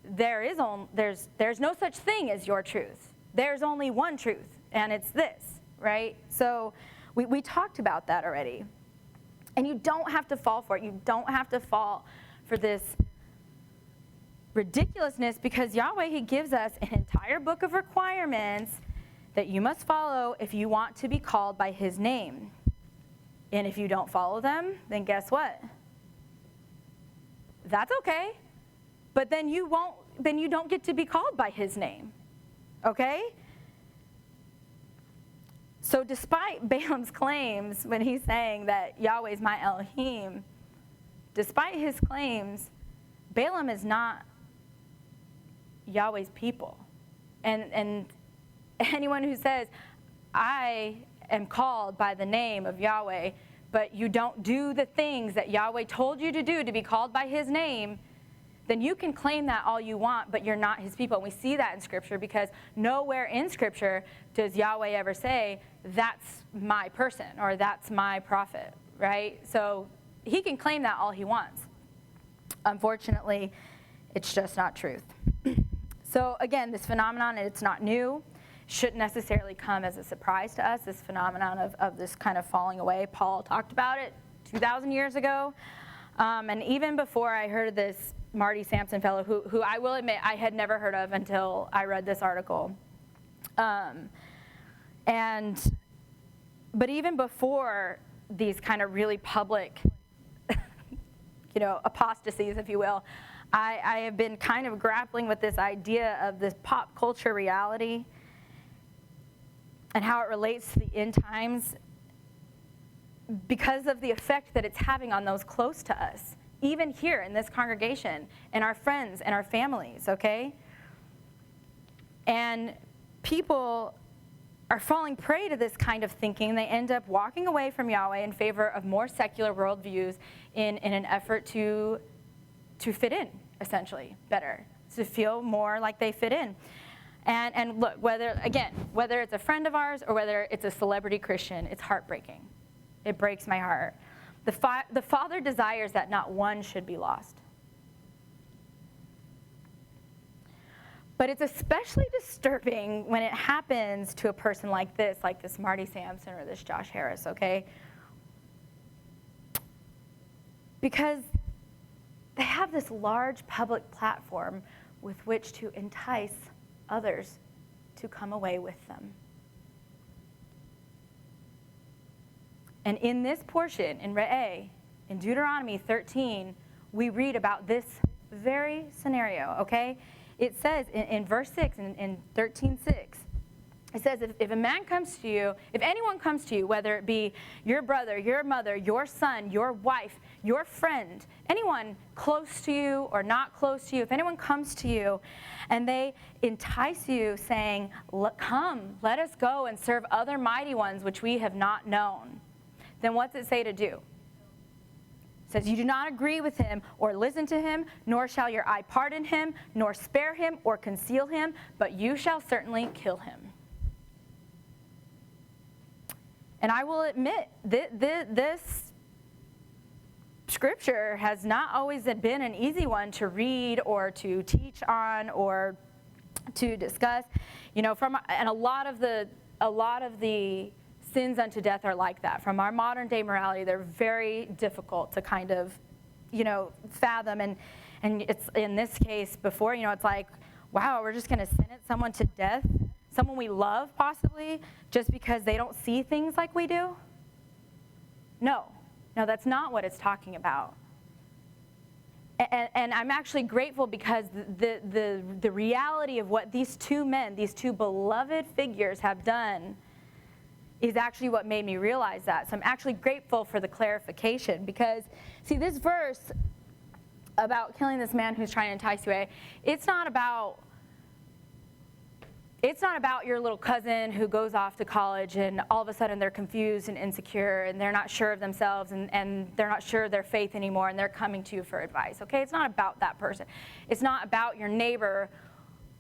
there's no such thing as your truth. There's only one truth, and it's this, right? So we talked about that already. And you don't have to fall for it. You don't have to fall for this ridiculousness because Yahweh, he gives us an entire book of requirements that you must follow if you want to be called by his name. And if you don't follow them, then guess what? That's okay. But then you don't get to be called by his name. Okay? So despite Balaam's claims when he's saying that Yahweh is my Elohim, despite his claims, Balaam is not Yahweh's people. And anyone who says, I am called by the name of Yahweh, but you don't do the things that Yahweh told you to do to be called by his name, then you can claim that all you want, but you're not his people. And we see that in Scripture because nowhere in Scripture does Yahweh ever say, that's my person or that's my prophet, right? So he can claim that all he wants. Unfortunately, it's just not truth. So again, this phenomenon, it's not new, shouldn't necessarily come as a surprise to us, this phenomenon of this kind of falling away. Paul talked about it 2,000 years ago. And even before I heard of this Marty Sampson fellow, who I will admit I had never heard of until I read this article. But even before these kind of really public, apostasies, if you will, I have been kind of grappling with this idea of this pop culture reality and how it relates to the end times because of the effect that it's having on those close to us, even here in this congregation, and our friends and our families, okay? And people are falling prey to this kind of thinking. They end up walking away from Yahweh in favor of more secular worldviews in an effort to fit in, essentially, better, to feel more like they fit in. And look, whether it's a friend of ours or whether it's a celebrity Christian, it's heartbreaking. It breaks my heart. The Father desires that not one should be lost. But it's especially disturbing when it happens to a person like this Marty Sampson or this Josh Harris, okay? Because they have this large public platform with which to entice others to come away with them. And in this portion, in Re'eh, in Deuteronomy 13, we read about this very scenario, okay? It says in verse 6, in 13:6, it says, if a man comes to you, if anyone comes to you, whether it be your brother, your mother, your son, your wife, your friend, anyone close to you or not close to you, if anyone comes to you and they entice you saying, come, let us go and serve other mighty ones which we have not known, then what's it say to do? It says, you do not agree with him or listen to him, nor shall your eye pardon him, nor spare him or conceal him, but you shall certainly kill him. And I will admit, this scripture has not always been an easy one to read or to teach on or to discuss. And a lot of the sins unto death are like that. From our modern day morality, they're very difficult to kind of, fathom. And it's in this case before, it's like, wow, we're just going to sentence someone to death, someone we love possibly, just because they don't see things like we do? No, that's not what it's talking about. And I'm actually grateful because the reality of what these two men, these two beloved figures have done is actually what made me realize that. So I'm actually grateful for the clarification because, see, this verse about killing this man who's trying to entice you away, it's not about your little cousin who goes off to college and all of a sudden they're confused and insecure and they're not sure of themselves and they're not sure of their faith anymore and they're coming to you for advice, okay? It's not about that person. It's not about your neighbor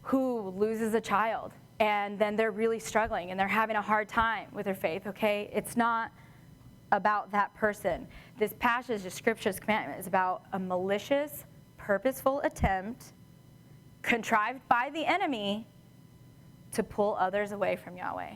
who loses a child and then they're really struggling and they're having a hard time with their faith, okay? It's not about that person. This passage of Scripture's commandment is about a malicious, purposeful attempt contrived by the enemy to pull others away from Yahweh.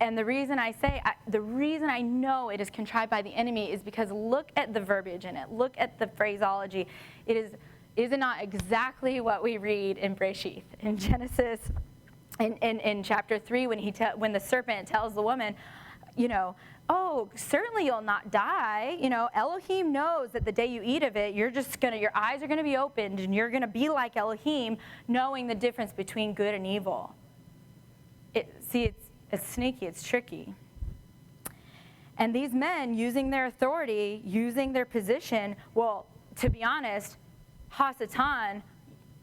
And the reason I know it is contrived by the enemy is because look at the verbiage in it. Look at the phraseology. Is it not exactly what we read in Breshith, in Genesis, in chapter 3, when the serpent tells the woman, oh, certainly you'll not die. Elohim knows that the day you eat of it, your eyes are going to be opened and you're going to be like Elohim, knowing the difference between good and evil. It's sneaky, it's tricky. And these men, using their authority, using their position, well, to be honest, Hasatan,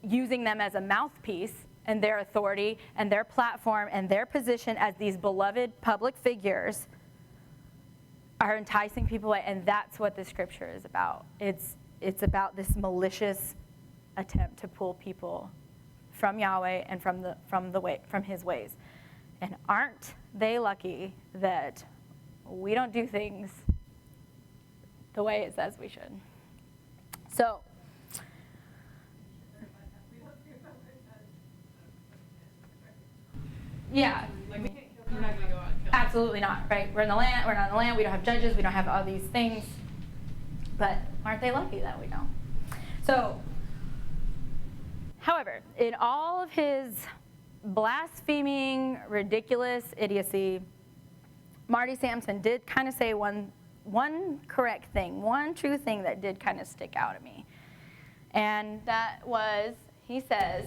using them as a mouthpiece and their authority and their platform and their position as these beloved public figures, are enticing people away, and that's what the Scripture is about. It's about this malicious attempt to pull people from Yahweh and from His ways. And aren't they lucky that we don't do things the way it says we should? So, yeah. Absolutely not, right? We're in the land, we're not in the land, we don't have judges, we don't have all these things. But aren't they lucky that we don't? So, however, in all of his blaspheming, ridiculous idiocy, Marty Sampson did kind of say one correct thing, one true thing that did kind of stick out at me. And that was, he says,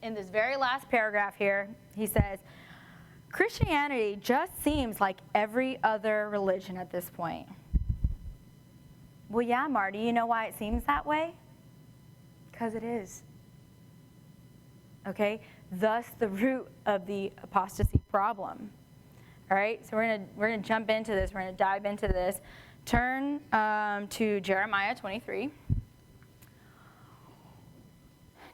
in this very last paragraph here, he says, Christianity just seems like every other religion at this point. Well, yeah, Marty, you know why it seems that way? Because it is. Okay? Thus the root of the apostasy problem. All right? So we're gonna jump into this. We're gonna dive into this. Turn to Jeremiah 23.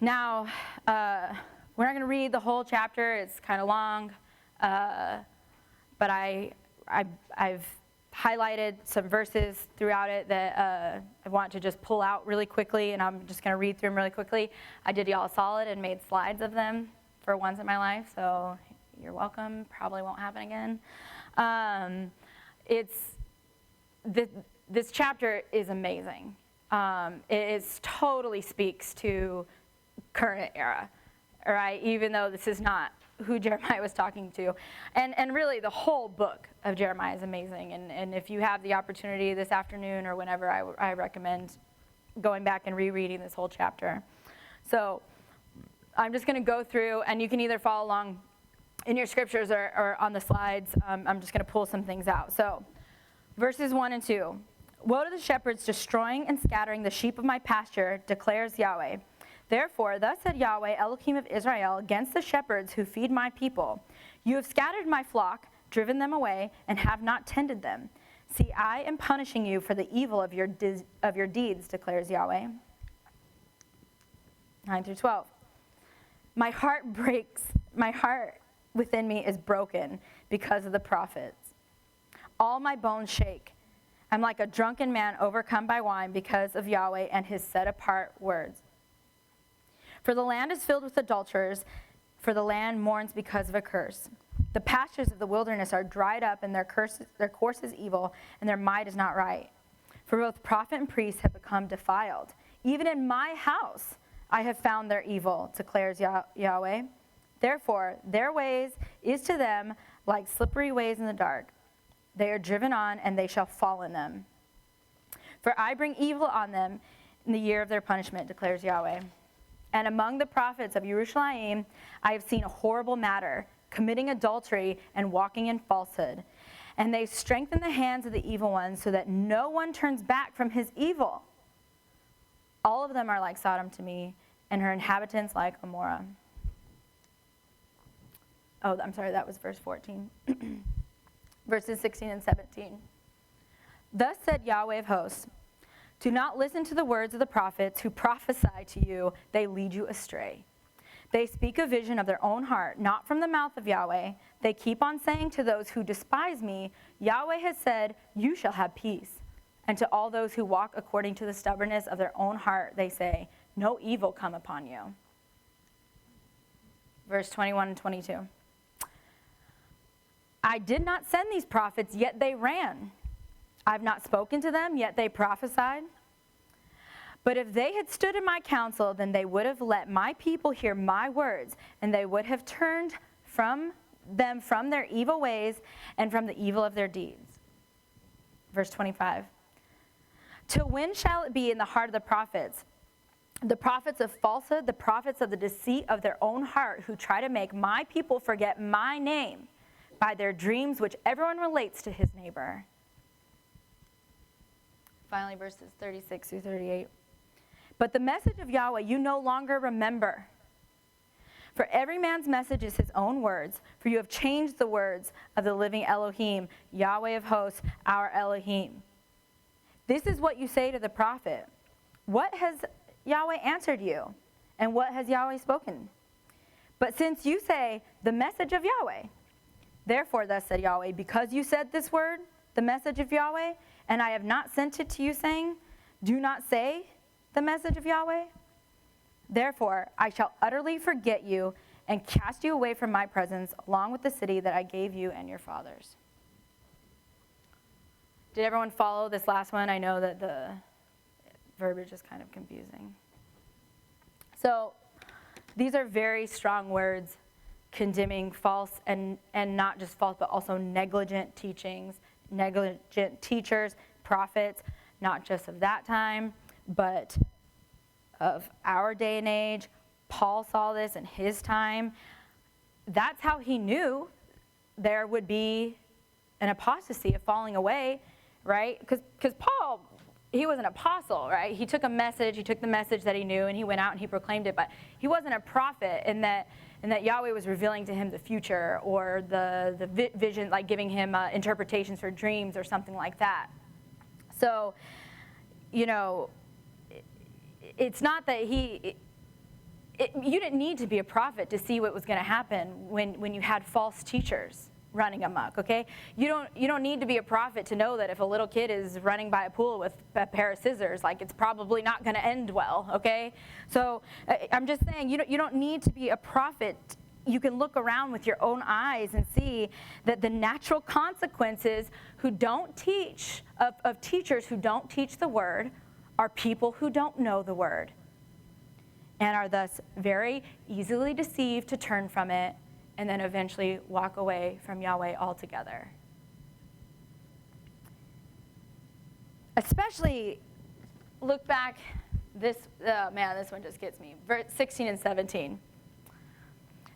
Now, we're not going to read the whole chapter. It's kind of long, but I've highlighted some verses throughout it that I want to just pull out really quickly, and I'm just going to read through them really quickly. I did y'all a solid and made slides of them for once in my life, so you're welcome. Probably won't happen again. This chapter is amazing. It totally speaks to current era, all right, even though this is not who Jeremiah was talking to. And really, the whole book of Jeremiah is amazing. And if you have the opportunity this afternoon or whenever, I recommend going back and rereading this whole chapter. So I'm just going to go through, and you can either follow along in your scriptures or on the slides. I'm just going to pull some things out. So verses 1 and 2. Woe to the shepherds destroying and scattering the sheep of my pasture, declares Yahweh. Therefore, thus said Yahweh, Elohim of Israel, against the shepherds who feed my people. You have scattered my flock, driven them away, and have not tended them. See, I am punishing you for the evil of your deeds, declares Yahweh. 9 through 12. My heart breaks, my heart within me is broken because of the prophets. All my bones shake. I'm like a drunken man overcome by wine because of Yahweh and his set-apart words. For the land is filled with adulterers, for the land mourns because of a curse. The pastures of the wilderness are dried up, and their course is evil, and their might is not right. For both prophet and priest have become defiled. Even in my house I have found their evil, declares Yahweh. Therefore, their ways is to them like slippery ways in the dark. They are driven on, and they shall fall in them. For I bring evil on them in the year of their punishment, declares Yahweh. And among the prophets of Yerushalayim, I have seen a horrible matter, committing adultery and walking in falsehood. And they strengthen the hands of the evil ones so that no one turns back from his evil. All of them are like Sodom to me, and her inhabitants like Gomorrah. Oh, I'm sorry, that was verse 14. Verses 16 and 17. Thus said Yahweh of hosts, do not listen to the words of the prophets who prophesy to you, they lead you astray. They speak a vision of their own heart, not from the mouth of Yahweh. They keep on saying to those who despise me, Yahweh has said, you shall have peace. And to all those who walk according to the stubbornness of their own heart, they say, no evil come upon you. Verse 21 and 22. I did not send these prophets, yet they ran. I've not spoken to them, yet they prophesied. But if they had stood in my counsel, then they would have let my people hear my words, and they would have turned from their evil ways and from the evil of their deeds. Verse 25. Till when shall it be in the heart of the prophets of falsehood, the prophets of the deceit of their own heart, who try to make my people forget my name by their dreams which everyone relates to his neighbor? Finally, verses 36 through 38. But the message of Yahweh you no longer remember. For every man's message is his own words, for you have changed the words of the living Elohim, Yahweh of hosts, our Elohim. This is what you say to the prophet. What has Yahweh answered you? And what has Yahweh spoken? But since you say, the message of Yahweh, therefore thus said Yahweh, because you said this word, the message of Yahweh, and I have not sent it to you, saying, do not say the message of Yahweh. Therefore, I shall utterly forget you and cast you away from my presence, along with the city that I gave you and your fathers. Did everyone follow this last one? I know that the verbiage is kind of confusing. So, these are very strong words condemning false and not just false, but also negligent teachings, negligent teachers, prophets, not just of that time, but of our day and age. Paul saw this in his time. That's how he knew there would be an apostasy, a falling away, right? Because Paul, he was an apostle, right? He took the message that he knew, and he went out and he proclaimed it, but he wasn't a prophet in that Yahweh was revealing to him the future, or the vision, like giving him interpretations for dreams or something like that. So, it's not that you didn't need to be a prophet to see what was going to happen when you had false teachers running amok, okay? You don't need to be a prophet to know that if a little kid is running by a pool with a pair of scissors, like, it's probably not going to end well, okay? So I'm just saying, you don't need to be a prophet. You can look around with your own eyes and see that the natural consequences who don't teach, of teachers who don't teach the word, are people who don't know the word and are thus very easily deceived to turn from it and then eventually walk away from Yahweh altogether. Especially, look back, this one just gets me. Verse 16 and 17.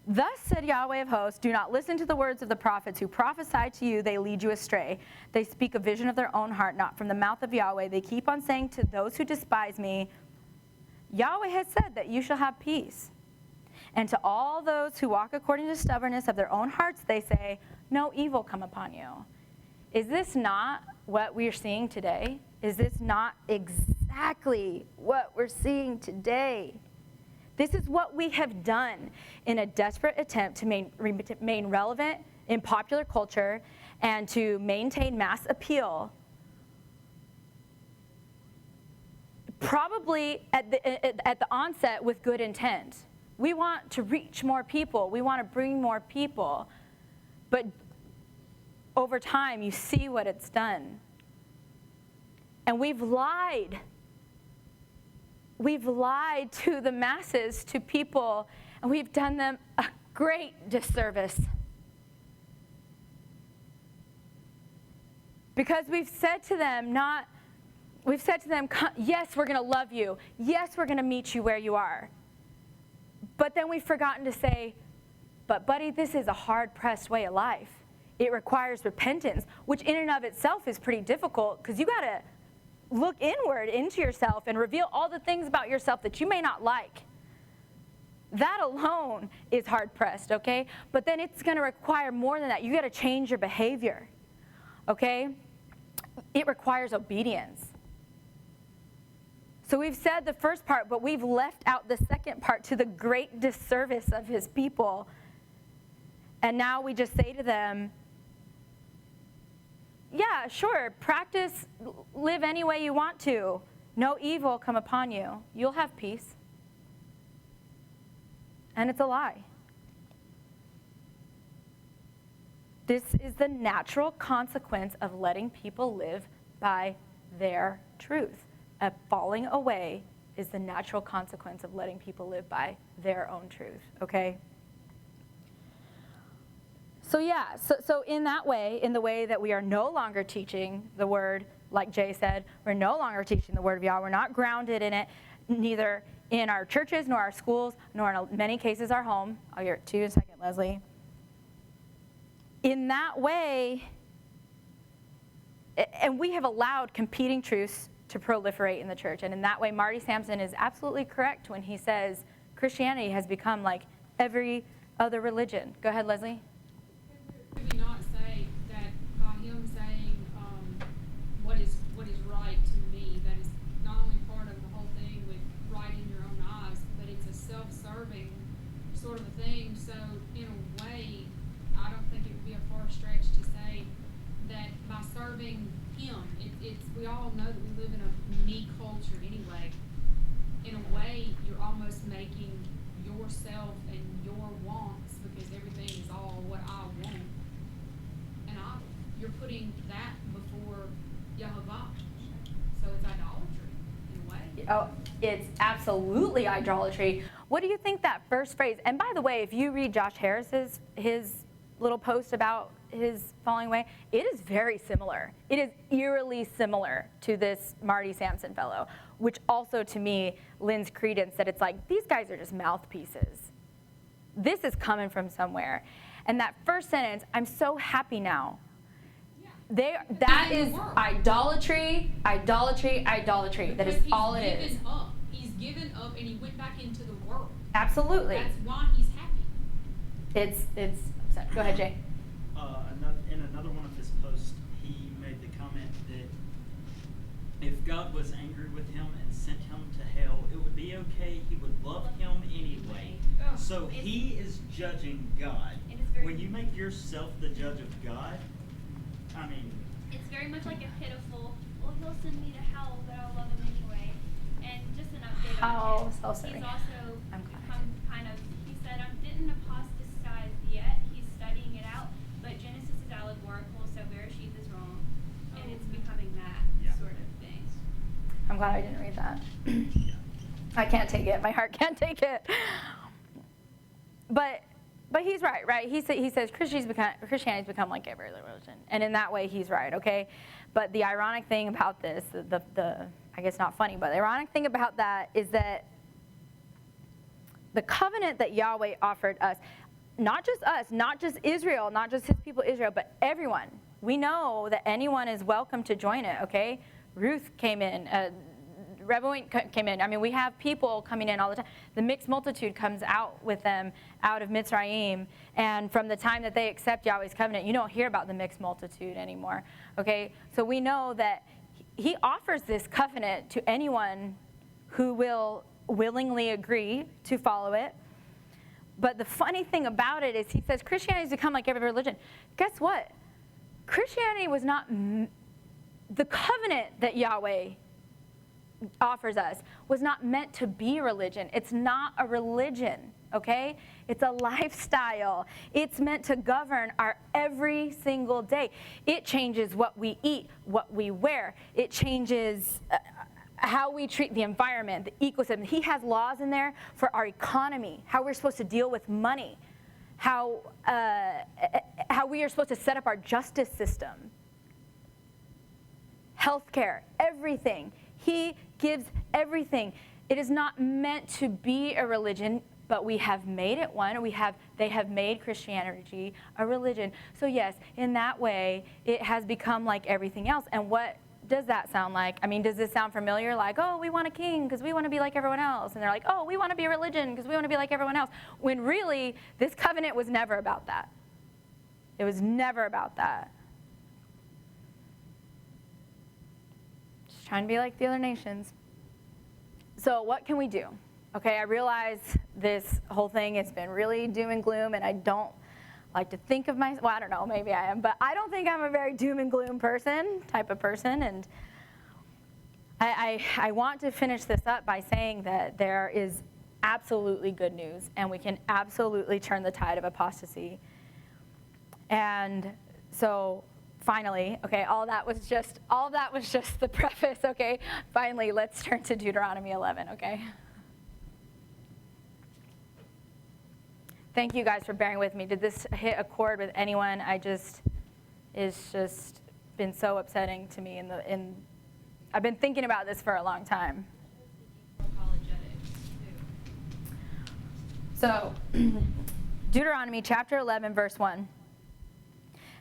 Thus said Yahweh of hosts, do not listen to the words of the prophets who prophesy to you, they lead you astray. They speak a vision of their own heart, not from the mouth of Yahweh. They keep on saying to those who despise me, Yahweh has said that you shall have peace. And to all those who walk according to the stubbornness of their own hearts, they say, no evil come upon you. Is this not what we're seeing today? Is this not exactly what we're seeing today? This is what we have done in a desperate attempt to remain relevant in popular culture and to maintain mass appeal. Probably at the onset with good intent. We want to reach more people. We want to bring more people. But over time, you see what it's done. And we've lied. We've lied to the masses, to people, and we've done them a great disservice. Because we've said to them, yes, we're going to love you. Yes, we're going to meet you where you are. But then we've forgotten to say, but buddy, this is a hard-pressed way of life. It requires repentance, which in and of itself is pretty difficult because you got to look inward into yourself and reveal all the things about yourself that you may not like. That alone is hard-pressed, okay? But then it's going to require more than that. You got to change your behavior, okay? It requires obedience. So we've said the first part, but we've left out the second part to the great disservice of his people. And now we just say to them, yeah, sure, practice, live any way you want to. No evil come upon you. You'll have peace. And it's a lie. This is the natural consequence of letting people live by their truth. A falling away is the natural consequence of letting people live by their own truth, okay? So yeah, so in that way, in the way that we are no longer teaching the word, like Jay said, we're no longer teaching the word of Yahweh. We're not grounded in it, neither in our churches, nor our schools, nor in many cases our home. I'll get to you in a second, Leslie. In that way, and we have allowed competing truths to proliferate in the church. And in that way, Marty Sampson is absolutely correct when he says Christianity has become like every other religion. Go ahead, Leslie. Could we not say that by him saying what is right to me, that is not only part of the whole thing with right in your own eyes, but it's a self-serving sort of a thing. So in a way, I don't think it would be a far stretch to say that by serving him, it's we all know that we live in a me culture anyway. In a way, you're almost making yourself and your wants, because everything is all what I want. And you're putting that before Yehovah. So it's idolatry in a way. Oh, it's absolutely idolatry. What do you think that first phrase, and by the way, if you read Josh Harris's, his little post about his falling away, it is very similar. It is eerily similar to this Marty Sampson fellow, which also to me lends credence that it's like, these guys are just mouthpieces. This is coming from somewhere. And that first sentence, I'm so happy now. That is idolatry, idolatry, idolatry. That is all it is. He's given up and he went back into the world. Absolutely. That's why he's happy. It's go ahead, Jay. In another one of his posts, he made the comment that if God was angry with him and sent him to hell, it would be okay. He would love him anyway. Oh. So he is judging God. When you make yourself the judge of God, I mean, It's very much like a pitiful, well, he'll send me to hell, but I'll love him anyway. And just an update on him. So silly. He's also I'm glad. become kind of, he said, I didn't apostatize yet. He's studying it out, but Genesis is allegorical, so Bereshith is wrong. And it's becoming that sort of thing. I'm glad I didn't read that. I can't take it. My heart can't take it. But he's right? He says Christianity's become like every other religion. And in that way, he's right, okay? But the ironic thing about this, the I guess not funny, but the ironic thing about that is that the covenant that Yahweh offered us, not just Israel, not just his people Israel, but everyone. We know that anyone is welcome to join it, okay? Ruth came in. Rebel came in. I mean, we have people coming in all the time. The mixed multitude comes out with them out of Mitzrayim, and from the time that they accept Yahweh's covenant, you don't hear about the mixed multitude anymore, okay? So we know that he offers this covenant to anyone who will willingly agree to follow it. But the funny thing about it is he says Christianity's become like every religion. Guess what? Christianity was not the covenant that Yahweh offers us was not meant to be religion. It's not a religion, okay? It's a lifestyle. It's meant to govern our every single day. It changes what we eat, what we wear. It changes how we treat the environment, the ecosystem. He has laws in there for our economy, how we're supposed to deal with money, how we are supposed to set up our justice system. healthcare, everything. He gives everything. It is not meant to be a religion, but we have made it one. They have made Christianity a religion. So yes, in that way, it has become like everything else. And what does that sound like? I mean, does this sound familiar? Like, oh, we want a king because we want to be like everyone else. And they're like, oh, we want to be a religion because we want to be like everyone else. When really, this covenant was never about that. It was never about that. Just trying to be like the other nations. So what can we do? Okay, I realize this whole thing has been really doom and gloom, and I don't like to think of myself, well, I don't know, maybe I am, but I don't think I'm a very doom and gloom type of person, and I want to finish this up by saying that there is absolutely good news, and we can absolutely turn the tide of apostasy. And so finally, okay, all of that was just the preface, okay? Finally, let's turn to Deuteronomy 11, okay? Thank you guys for bearing with me. Did this hit a chord with anyone? It's just been so upsetting to me. I've been thinking about this for a long time. So, Deuteronomy chapter 11, verse 1.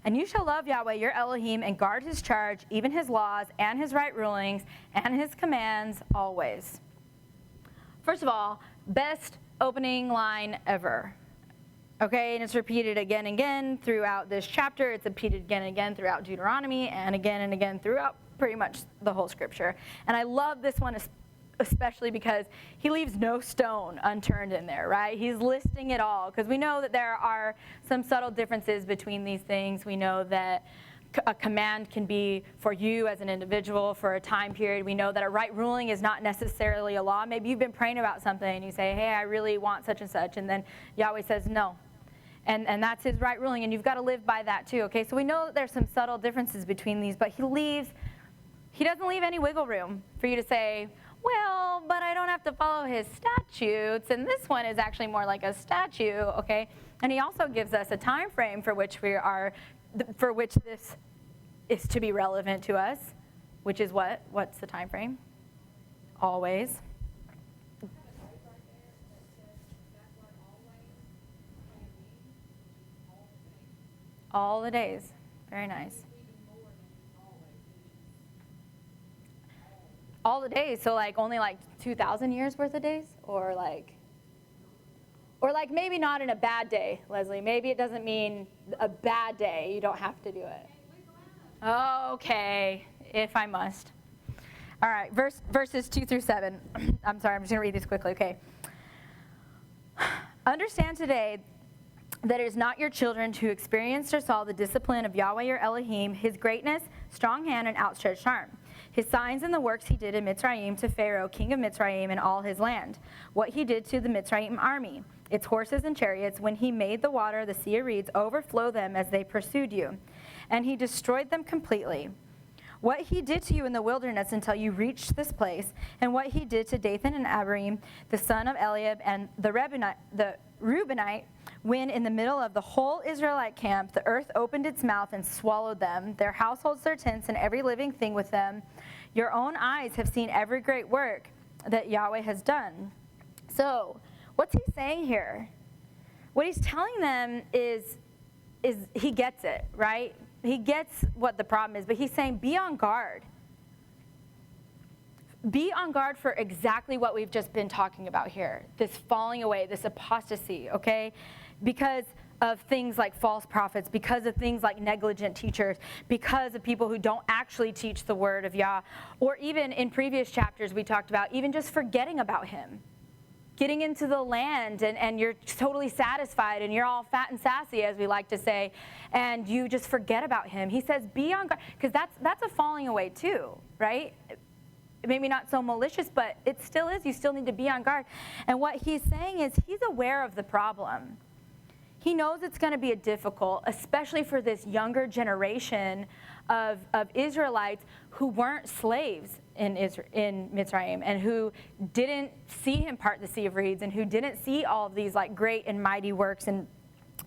And you shall love Yahweh your Elohim and guard his charge, even his laws and his right rulings and his commands always. First of all, best opening line ever. Okay, and it's repeated again and again throughout this chapter. It's repeated again and again throughout Deuteronomy and again throughout pretty much the whole scripture. And I love this one especially because he leaves no stone unturned in there, right? He's listing it all because we know that there are some subtle differences between these things. We know that a command can be for you as an individual for a time period. We know that a right ruling is not necessarily a law. Maybe you've been praying about something and you say, hey, I really want such and such, and then Yahweh says no. And that's his right ruling, and you've got to live by that too, okay? So we know that there's some subtle differences between these, but he doesn't leave any wiggle room for you to say, well, but I don't have to follow his statutes, and this one is actually more like a statute, okay? And he also gives us a time frame for which this is to be relevant to us, which is what? What's the time frame? Always. All the days. Very nice. All the days, so like only like 2,000 years worth of days? Or like maybe not in a bad day, Leslie. Maybe it doesn't mean a bad day. You don't have to do it. Okay, if I must. All right, verses 2 through 7. I'm sorry, I'm just going to read these quickly, okay. Understand today that it is not your children who experienced or saw the discipline of Yahweh your Elohim, his greatness, strong hand, and outstretched arm, his signs and the works he did in Mitzrayim to Pharaoh, king of Mitzrayim, and all his land, what he did to the Mitzrayim army, its horses and chariots, when he made the water, the sea of reeds, overflow them as they pursued you, and he destroyed them completely. What he did to you in the wilderness until you reached this place, and what he did to Dathan and Abiram, the son of Eliab, and the Reubenite, when in the middle of the whole Israelite camp, the earth opened its mouth and swallowed them, their households, their tents, and every living thing with them. Your own eyes have seen every great work that Yahweh has done. So, what's he saying here? What he's telling them is he gets it, right? He gets what the problem is, but he's saying be on guard. Be on guard for exactly what we've just been talking about here, this falling away, this apostasy, okay? Because of things like false prophets, because of things like negligent teachers, because of people who don't actually teach the word of Yah, or even in previous chapters we talked about even just forgetting about him. Getting into the land and you're totally satisfied and you're all fat and sassy, as we like to say, and you just forget about him. He says be on guard, because that's a falling away too, right? Maybe not so malicious, but it still is. You still need to be on guard. And what he's saying is he's aware of the problem. He knows it's going to be difficult, especially for this younger generation of Israelites who weren't slaves in Mitzrayim and who didn't see him part the Sea of Reeds and who didn't see all of these like great and mighty works and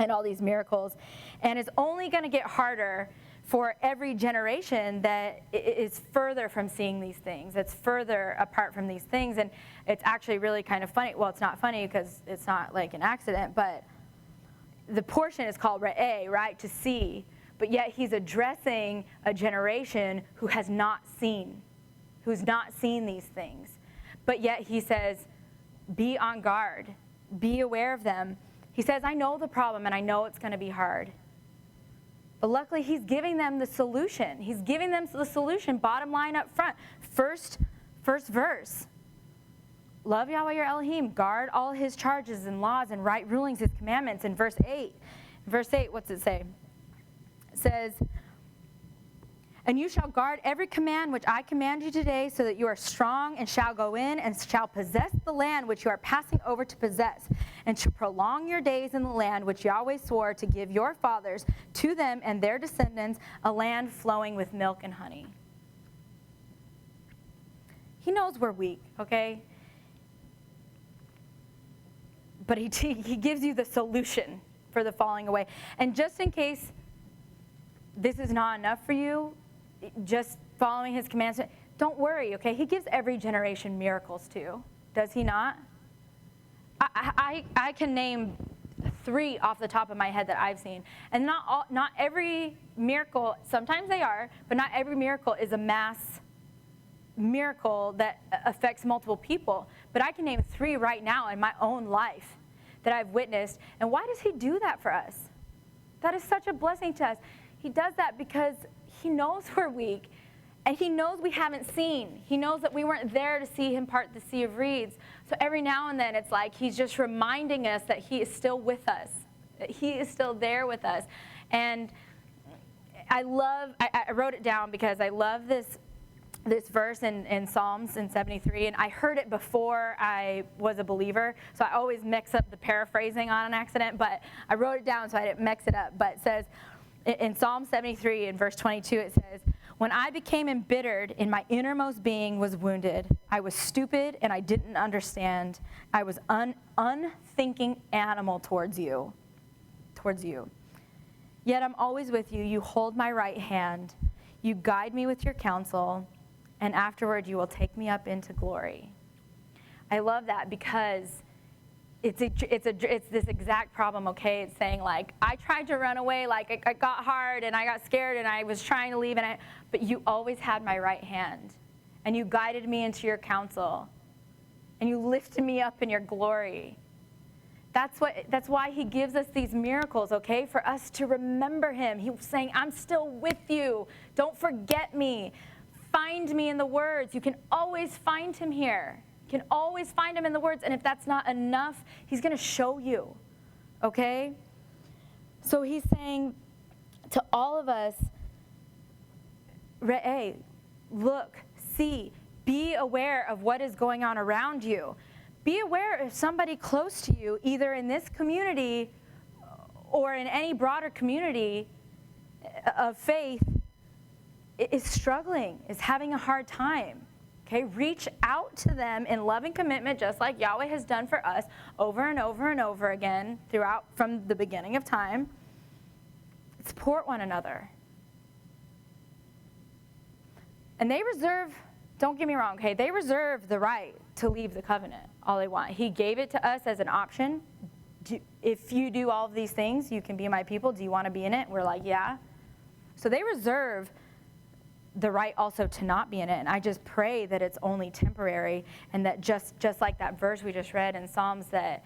all these miracles. And it's only going to get harder for every generation that is further from seeing these things. It's further apart from these things. And it's actually really kind of funny. Well, it's not funny because it's not like an accident, but the portion is called re'eh, right, to see. But yet he's addressing a generation who has not seen, who's not seen these things. But yet he says, be on guard, be aware of them. He says, I know the problem and I know it's going to be hard. But luckily he's giving them the solution. He's giving them the solution, bottom line up front. First verse. Love Yahweh your Elohim, guard all his charges and laws and right rulings, his commandments. In verse 8, what's it say? It says, and you shall guard every command which I command you today, so that you are strong and shall go in and shall possess the land which you are passing over to possess, and to prolong your days in the land which Yahweh swore to give your fathers to them and their descendants, a land flowing with milk and honey. He knows we're weak, okay? But he gives you the solution for the falling away. And just in case this is not enough for you, just following his commands, don't worry, okay? He gives every generation miracles too. Does he not? I can name 3 off the top of my head that I've seen. And not every miracle, sometimes they are, but not every miracle is a mass miracle that affects multiple people. But I can name 3 right now in my own life that I've witnessed. And why does he do that for us? That is such a blessing to us. He does that because he knows we're weak, and he knows we haven't seen. He knows that we weren't there to see him part the Sea of Reeds. So every now and then it's like he's just reminding us that he is still with us, that he is still there with us. And I wrote it down because I love this verse in Psalms in 73, and I heard it before I was a believer, so I always mix up the paraphrasing on an accident, but I wrote it down so I didn't mix it up. But it says, in Psalm 73, in verse 22, it says, when I became embittered and my innermost being was wounded, I was stupid and I didn't understand. I was unthinking animal towards you. Yet I'm always with you. You hold my right hand. You guide me with your counsel, and afterward you will take me up into glory. I love that because it's this exact problem, okay? It's saying, like, I tried to run away, like, it got hard, and I got scared, and I was trying to leave, but you always had my right hand, and you guided me into your counsel, and you lifted me up in your glory. That's why he gives us these miracles, okay? For us to remember him. He was saying, I'm still with you. Don't forget me. Find me in the words. You can always find him here. You can always find him in the words. And if that's not enough, he's going to show you, okay? So he's saying to all of us, Re'eh, look, see, be aware of what is going on around you. Be aware if somebody close to you, either in this community or in any broader community of faith, is struggling, is having a hard time. Okay, reach out to them in loving commitment, just like Yahweh has done for us over and over and over again throughout from the beginning of time. Support one another. And they reserve, don't get me wrong, okay, they reserve the right to leave the covenant all they want. He gave it to us as an option. If you do all of these things, you can be my people. Do you want to be in it? We're like, yeah. So they reserve the right also to not be in it. And I just pray that it's only temporary, and that just like that verse we just read in Psalms, that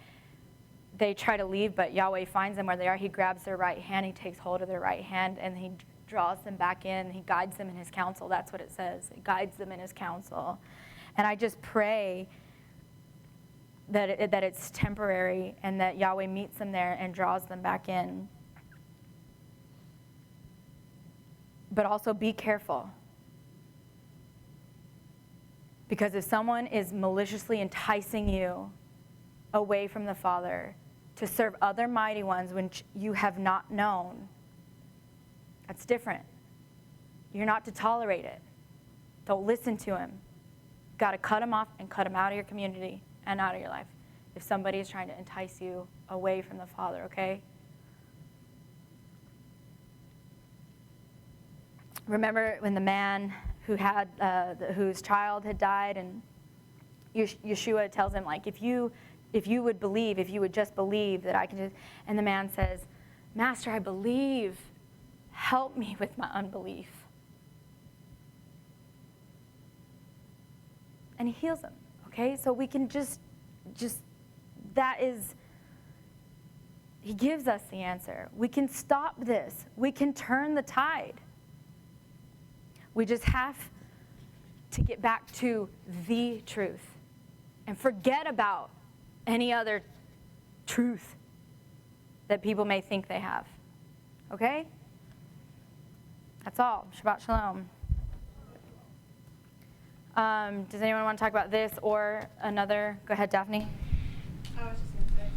they try to leave, but Yahweh finds them where they are. He grabs their right hand, he takes hold of their right hand, and he draws them back in. He guides them in his counsel. That's what it says. It guides them in his counsel. And I just pray that it's temporary, and that Yahweh meets them there and draws them back in. But also be careful. Because if someone is maliciously enticing you away from the Father to serve other mighty ones which you have not known, that's different. You're not to tolerate it. Don't listen to him. Got to cut him off and cut him out of your community and out of your life if somebody is trying to entice you away from the Father, okay? remember when the man whose child had died, and Yeshua tells him, like, if you would believe, if you would just believe that I can just, and the man says, Master, I believe, help me with my unbelief. And he heals him, okay? So we can just that is, he gives us the answer. We can stop this. We can turn the tide. We just have to get back to the truth and forget about any other truth that people may think they have. Okay? That's all. Shabbat shalom. Does anyone want to talk about this or another? Go ahead, Daphne. I was just going to say,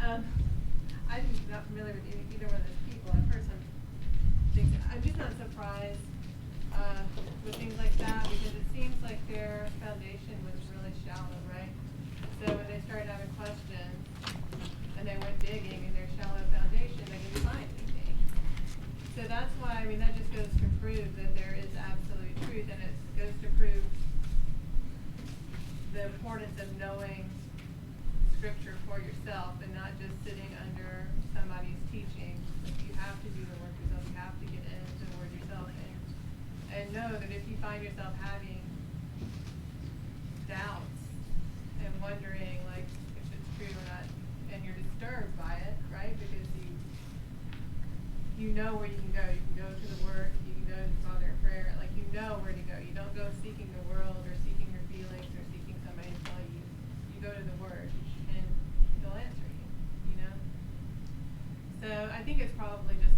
I'm not familiar with either one of those people. I've heard some things. I'm just not surprised with things like that, because it seems like their foundation was really shallow, right? So when they started having questions and they went digging in their shallow foundation, they didn't find anything. So that's why, I mean, that just goes to prove that there is absolute truth, and it goes to prove the importance of knowing Scripture for yourself and not just sitting under somebody's teaching. Like, you have to do the work yourself. You have to get into the Word yourself, and know that if you find yourself having doubts and wondering, like, if it's true or not, and you're disturbed by it, right? Because you know where you can go. You can go to the Word. You can go to the Father in prayer. Like, you know where to go. You don't go seeking the world or seeking your feelings or seeking somebody to tell you. You go to the Word, and He'll answer you, you know? So I think it's probably just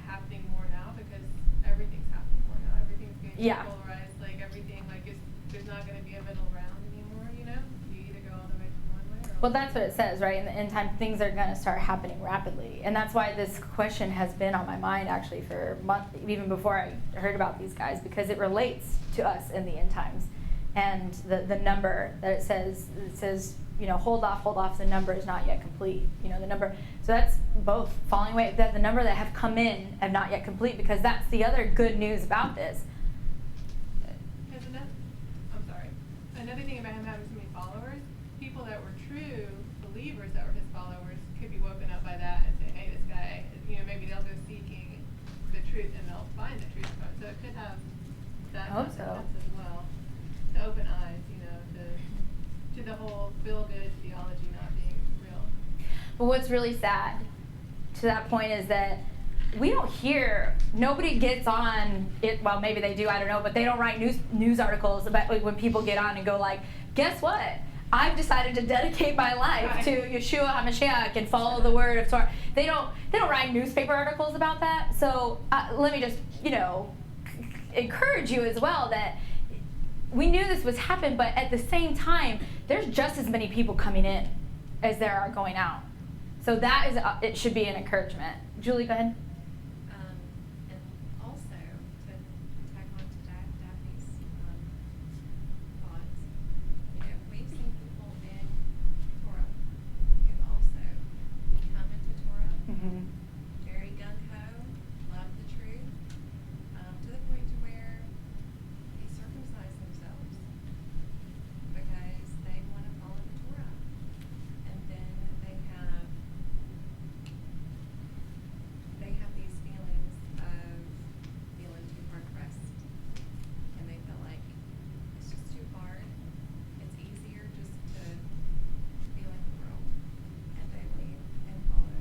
happening more now because everything's happening more now. Everything's getting polarized. Like, everything, like, there's not going to be a middle ground anymore, you know? You either go all the way from one way or Well, that's what it says, right? In the end time, things are going to start happening rapidly. And that's why this question has been on my mind, actually, for months, even before I heard about these guys, because it relates to us in the end times. And the number that it says, you know, hold off, the number is not yet complete. You know, the number, so that's both falling away, that the number that have come in have not yet complete, because that's the other good news about this. Another thing about him having so many followers, people that were true believers that were his followers could be woken up by that and say, hey, this guy, you know, maybe they'll go seeking the truth and they'll find the truth. So it could have that consequence as well, to open eyes, you know, to the whole feel-good theology not being real. But what's really sad to that point is that we don't hear, nobody gets on it, well, maybe they do, I don't know, but they don't write news articles about, like, when people get on and go like, guess what? I've decided to dedicate my life to Yeshua HaMashiach and follow the word of Torah. They don't write newspaper articles about that. So let me just, you know, encourage you as well that we knew this was happening, but at the same time, there's just as many people coming in as there are going out. So that is, it should be an encouragement. Julie, go ahead. Very gung-ho, love the truth, to the point to where they circumcise themselves because they want to follow the Torah. And then they have these feelings of feeling too hard pressed, and they feel like it's just too hard. It's easier just to be like the world, and they leave and follow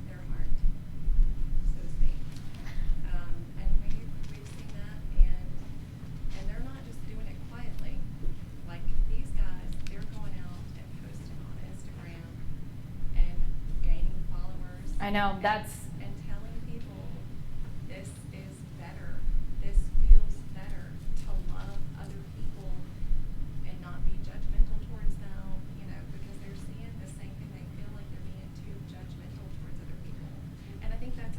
their heart, so to speak. And we've seen that, and they're not just doing it quietly. Like, these guys, they're going out and posting on Instagram and gaining followers. I know, that's... And telling people this is better, this feels better, to love other people and not be judgmental towards them, you know, because they're seeing the same thing. They feel like they're being too judgmental towards other people. And I think that's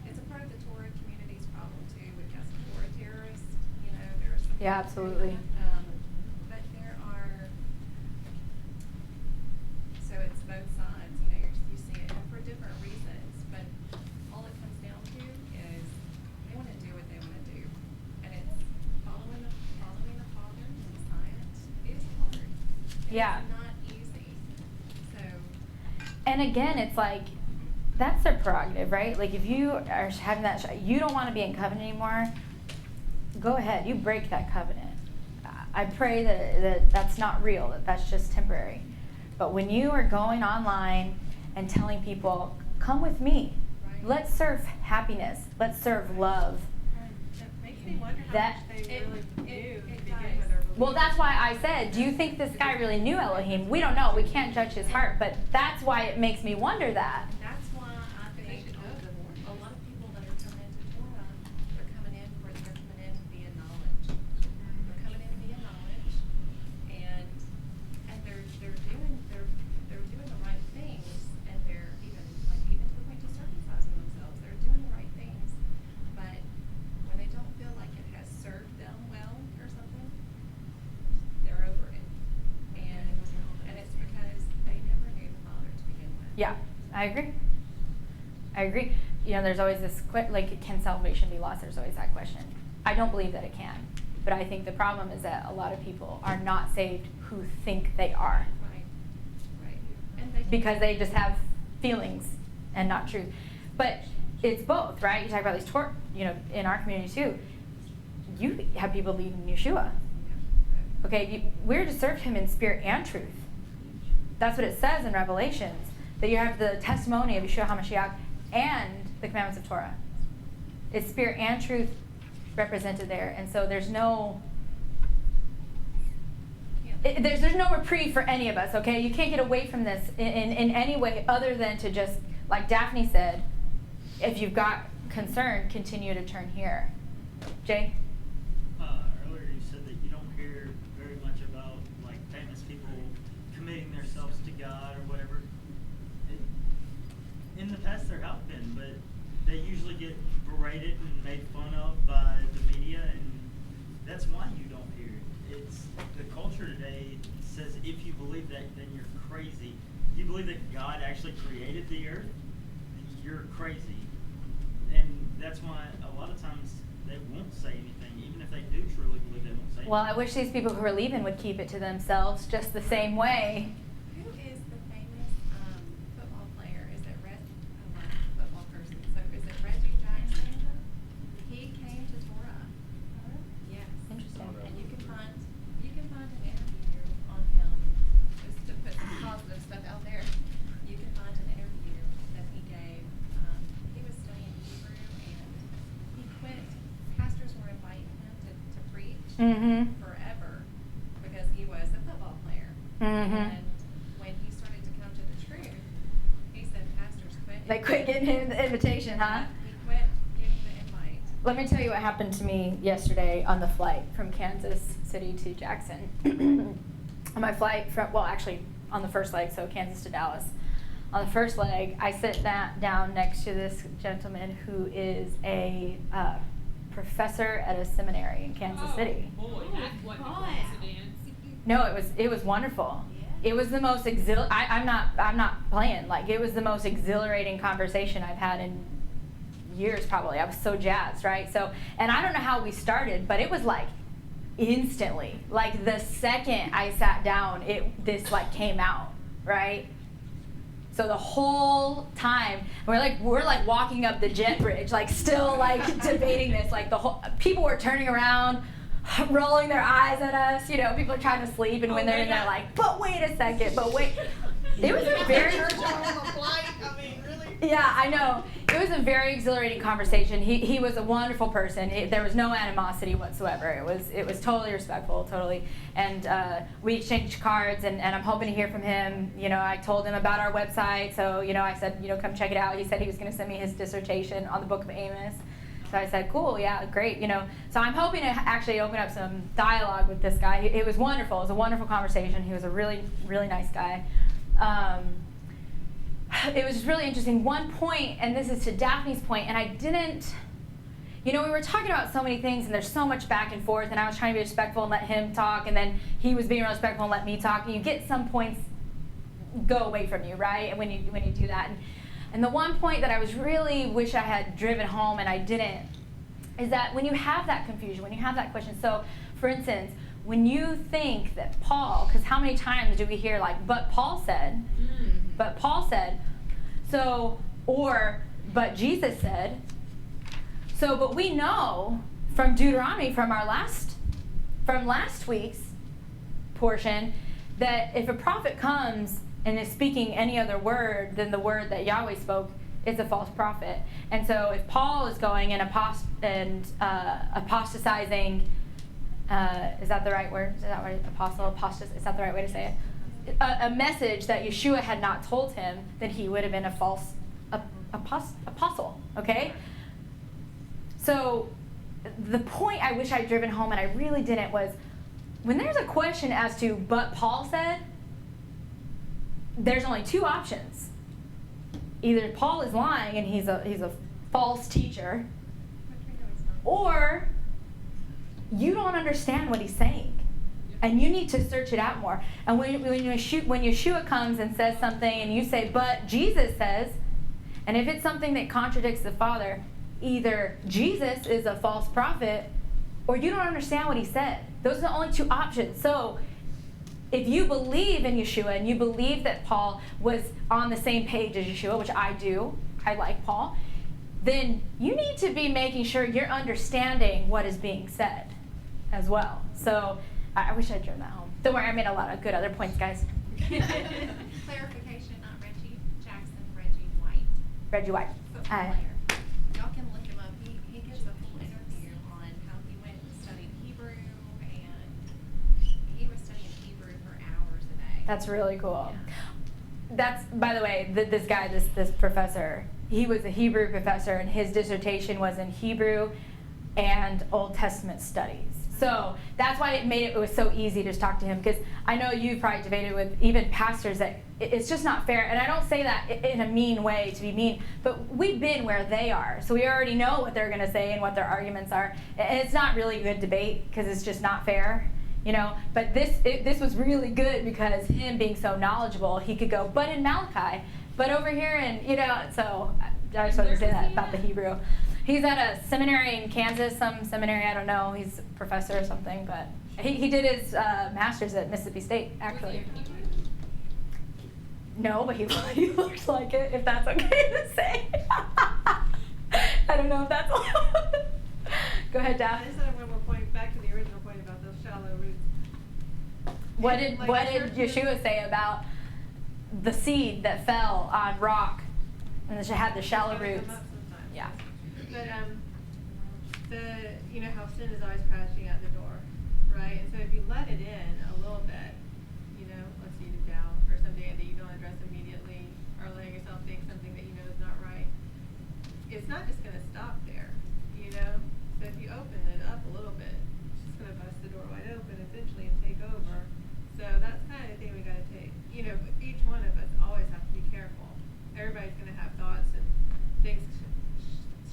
it's a part of the Torah community's problem too. We've got some Torah terrorists, you know, there are some. Yeah, absolutely. But there are, so it's both sides, you know, you see it, and for different reasons, but all it comes down to is Yeah. It's not easy. So, And again, it's like, that's their prerogative, right? Like, if you are having that, you don't want to be in covenant anymore, go ahead, you break that covenant. I pray that that's not real, that that's just temporary. But when you are going online and telling people, come with me, right. let's serve happiness, let's serve love. It makes me wonder how That- much they It- really it- do it to begin does. with. Or Well, believe. that's why I said, do you think this guy really knew Elohim? We don't know, we can't judge his heart, but that's why it makes me wonder that. that's why I think a lot of people that are coming into Torah, they're coming in to be in knowledge. They're coming in to be in knowledge, and they're doing the right things, and they're even to the point of circumcising themselves. They're doing the right things, but when they don't feel like it has served them well or something, they're over it. And it's because they never knew the Father to begin with. Yeah, I agree. I agree. You know, there's always this, like, can salvation be lost? There's always that question. I don't believe that it can. But I think the problem is that a lot of people are not saved who think they are. Right, right. And they Because they just have feelings and not truth. But it's both, right? You talk about these, in our community too. You have people believing in Yeshua. Okay, we're to serve him in spirit and truth. That's what it says in Revelations, that you have the testimony of Yeshua HaMashiach and the commandments of Torah. It's spirit and truth represented there, and so there's no there's no reprieve for any of us. Okay, you can't get away from this in any way other than to just, like Daphne said, if you've got concern, continue to turn here. Jay? Earlier you said that you don't hear very much about like famous people committing themselves to God or whatever. In the past there have been, but they usually get berated and made fun of by the media, and that's why you don't hear it. It's the culture today says if you believe that, then you're crazy. You believe that God actually created the earth, you're crazy. And that's why a lot of times they won't say anything, even if they do truly believe, they won't say anything. Well, I wish these people who are leaving would keep it to themselves just the same way. Who is the famous football player? Is it football person? So is it Reggie Jackson? He came to Torah. Yes. Interesting. And you can find an interview on him, just to put some positive stuff out there. You can find an interview that he gave. He was studying Hebrew, and he quit. Pastors were inviting him to preach forever because he was a football player. And when he started to come to the truth, he said pastors quit. They quit getting him the invitation, huh? He quit getting the invite. Let me tell you what happened to me yesterday on the flight from Kansas City to Jackson. On my flight from, well, actually on the first leg, so Kansas to Dallas. On the first leg, I sit down next to this gentleman who is a professor at a seminary in Kansas City. Boy, that wasn't a coincidence. No, it was wonderful. It was the most I'm not playing. Like, it was the most exhilarating conversation I've had in years, probably. I was so jazzed, right? So, and I don't know how we started, but it was like instantly. Like the second I sat down, this like came out, right? So the whole time we're like walking up the jet bridge, like still like debating this. Like people were turning around, rolling their eyes at us. You know, people are trying to sleep, and when they're in there, like, but wait a second, but wait. It was a very yeah, I know. It was a very exhilarating conversation. He was a wonderful person. There was no animosity whatsoever. It was totally respectful, totally. And we exchanged cards, and I'm hoping to hear from him. You know, I told him about our website, so, you know, I said, you know, come check it out. He said he was going to send me his dissertation on the Book of Amos. So I said, cool, yeah, great, you know. So I'm hoping to actually open up some dialogue with this guy. It was wonderful. It was a wonderful conversation. He was a really, really nice guy. It was just really interesting. One point, and this is to Daphne's point, and I didn't, you know, we were talking about so many things, and there's so much back and forth, and I was trying to be respectful and let him talk, and then he was being respectful and let me talk, and you get some points go away from you, right? And when you do that. And the one point that I was really wish I had driven home and I didn't, is that when you have that confusion, when you have that question, so for instance, when you think that Paul, because how many times do we hear like, but Paul said, but Paul said, so, or, but Jesus said, so, but we know from Deuteronomy, from last week's portion, that if a prophet comes and is speaking any other word than the word that Yahweh spoke, it's a false prophet. And so if Paul is going and apostatizing, is that the right word? Is that right? Is that the right way to say it? A message that Yeshua had not told him, then he would have been a false apostle, okay? So the point I wish I'd driven home, and I really didn't, was when there's a question as to, but Paul said, there's only two options. Either Paul is lying and he's a false teacher, or you don't understand what he's saying, and you need to search it out more. And when Yeshua comes and says something, and you say, but Jesus says, and if it's something that contradicts the Father, either Jesus is a false prophet, or you don't understand what he said. Those are the only two options. So if you believe in Yeshua and you believe that Paul was on the same page as Yeshua, which I do, I like Paul, then you need to be making sure you're understanding what is being said as well. So I wish I'd driven that home. Don't worry, I made a lot of good other points, guys. Clarification, not Reggie Jackson, Reggie White. Reggie White. Football player. Y'all can look him up. He gives a full interview on how he went and studied Hebrew, and he was studying Hebrew for hours a day. That's really cool. Yeah. That's, by the way, this guy, this professor, he was a Hebrew professor, and his dissertation was in Hebrew and Old Testament studies. So that's why it was so easy to talk to him, because I know you've probably debated with even pastors that it's just not fair. And I don't say that in a mean way to be mean, but we've been where they are. So we already know what they're going to say and what their arguments are. And it's not really good debate because it's just not fair, you know. But this was really good because him being so knowledgeable, he could go, but in Malachi, but over here, and, you know, so I just wanted to say that about the Hebrew. He's at a seminary in Kansas, some seminary, I don't know. He's a professor or something, but he did his master's at Mississippi State, actually. No, but he looks like it, if that's okay to say. I don't know if that's allowed. Go ahead, Daph. I just had one more point, back to the original point about those shallow roots. What did Yeshua say about the seed that fell on rock and it had the shallow roots? Yeah. But you know how sin is always crashing at the door, right? And so if you let it in a little bit, you know, let's see, the doubt or something that you don't address immediately, or letting yourself think something that you know is not right, it's not just going to stop there, you know. So if you open it up a little bit, it's just going to bust the door wide open essentially and take over. So that's kind of the thing we got to take. You know, each one of us always have to be careful. Everybody's going to have thoughts and things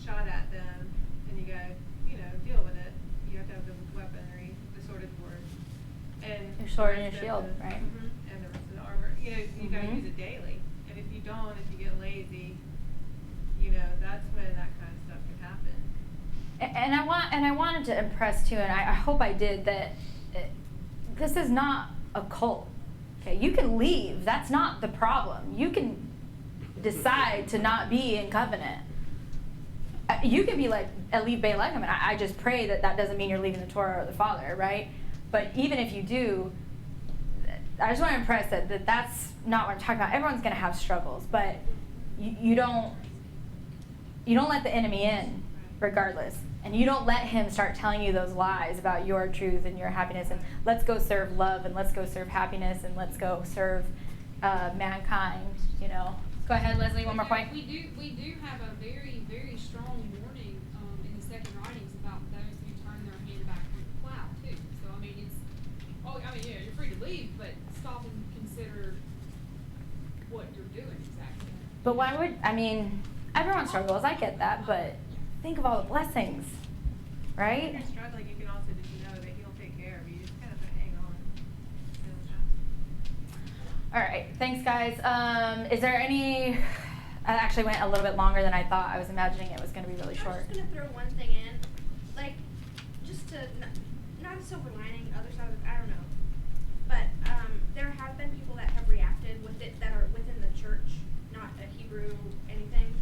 shot at them, and you gotta, you know, deal with it. You have to have the weaponry, the sword of the word, and your sword and your shield, right? And the rest of the armor. You know, you gotta use it daily. And if you don't, if you get lazy, you know, that's when that kind of stuff can happen. And I wanted to impress too, and I hope I did, that this is not a cult. Okay, you can leave. That's not the problem. You can decide to not be in covenant. You can be like Eliv Beilechem, and I just pray that doesn't mean you're leaving the Torah or the Father, right? But even if you do, I just want to impress that that's not what I'm talking about. Everyone's going to have struggles, but you don't let the enemy in, regardless, and you don't let him start telling you those lies about your truth and your happiness. And let's go serve love, and let's go serve happiness, and let's go serve mankind. You know. Go ahead, Leslie. One more point. We do have a very, very strong warning in the second writings about those who turn their hand back from the plow too. So I mean, yeah, you're free to leave, but stop and consider what you're doing exactly. But why would everyone struggles? I get that, but think of all the blessings, right? If you're struggling, you can also just know that he'll take care of you. You just kind of hang on. All right, thanks, guys. Is there any? I actually went a little bit longer than I thought. I was imagining it was going to be really short. I'm just going to throw one thing in, like, just to not a silver lining, other side of it, I don't know. But there have been people that have reacted with it that are within the church, not a Hebrew anything,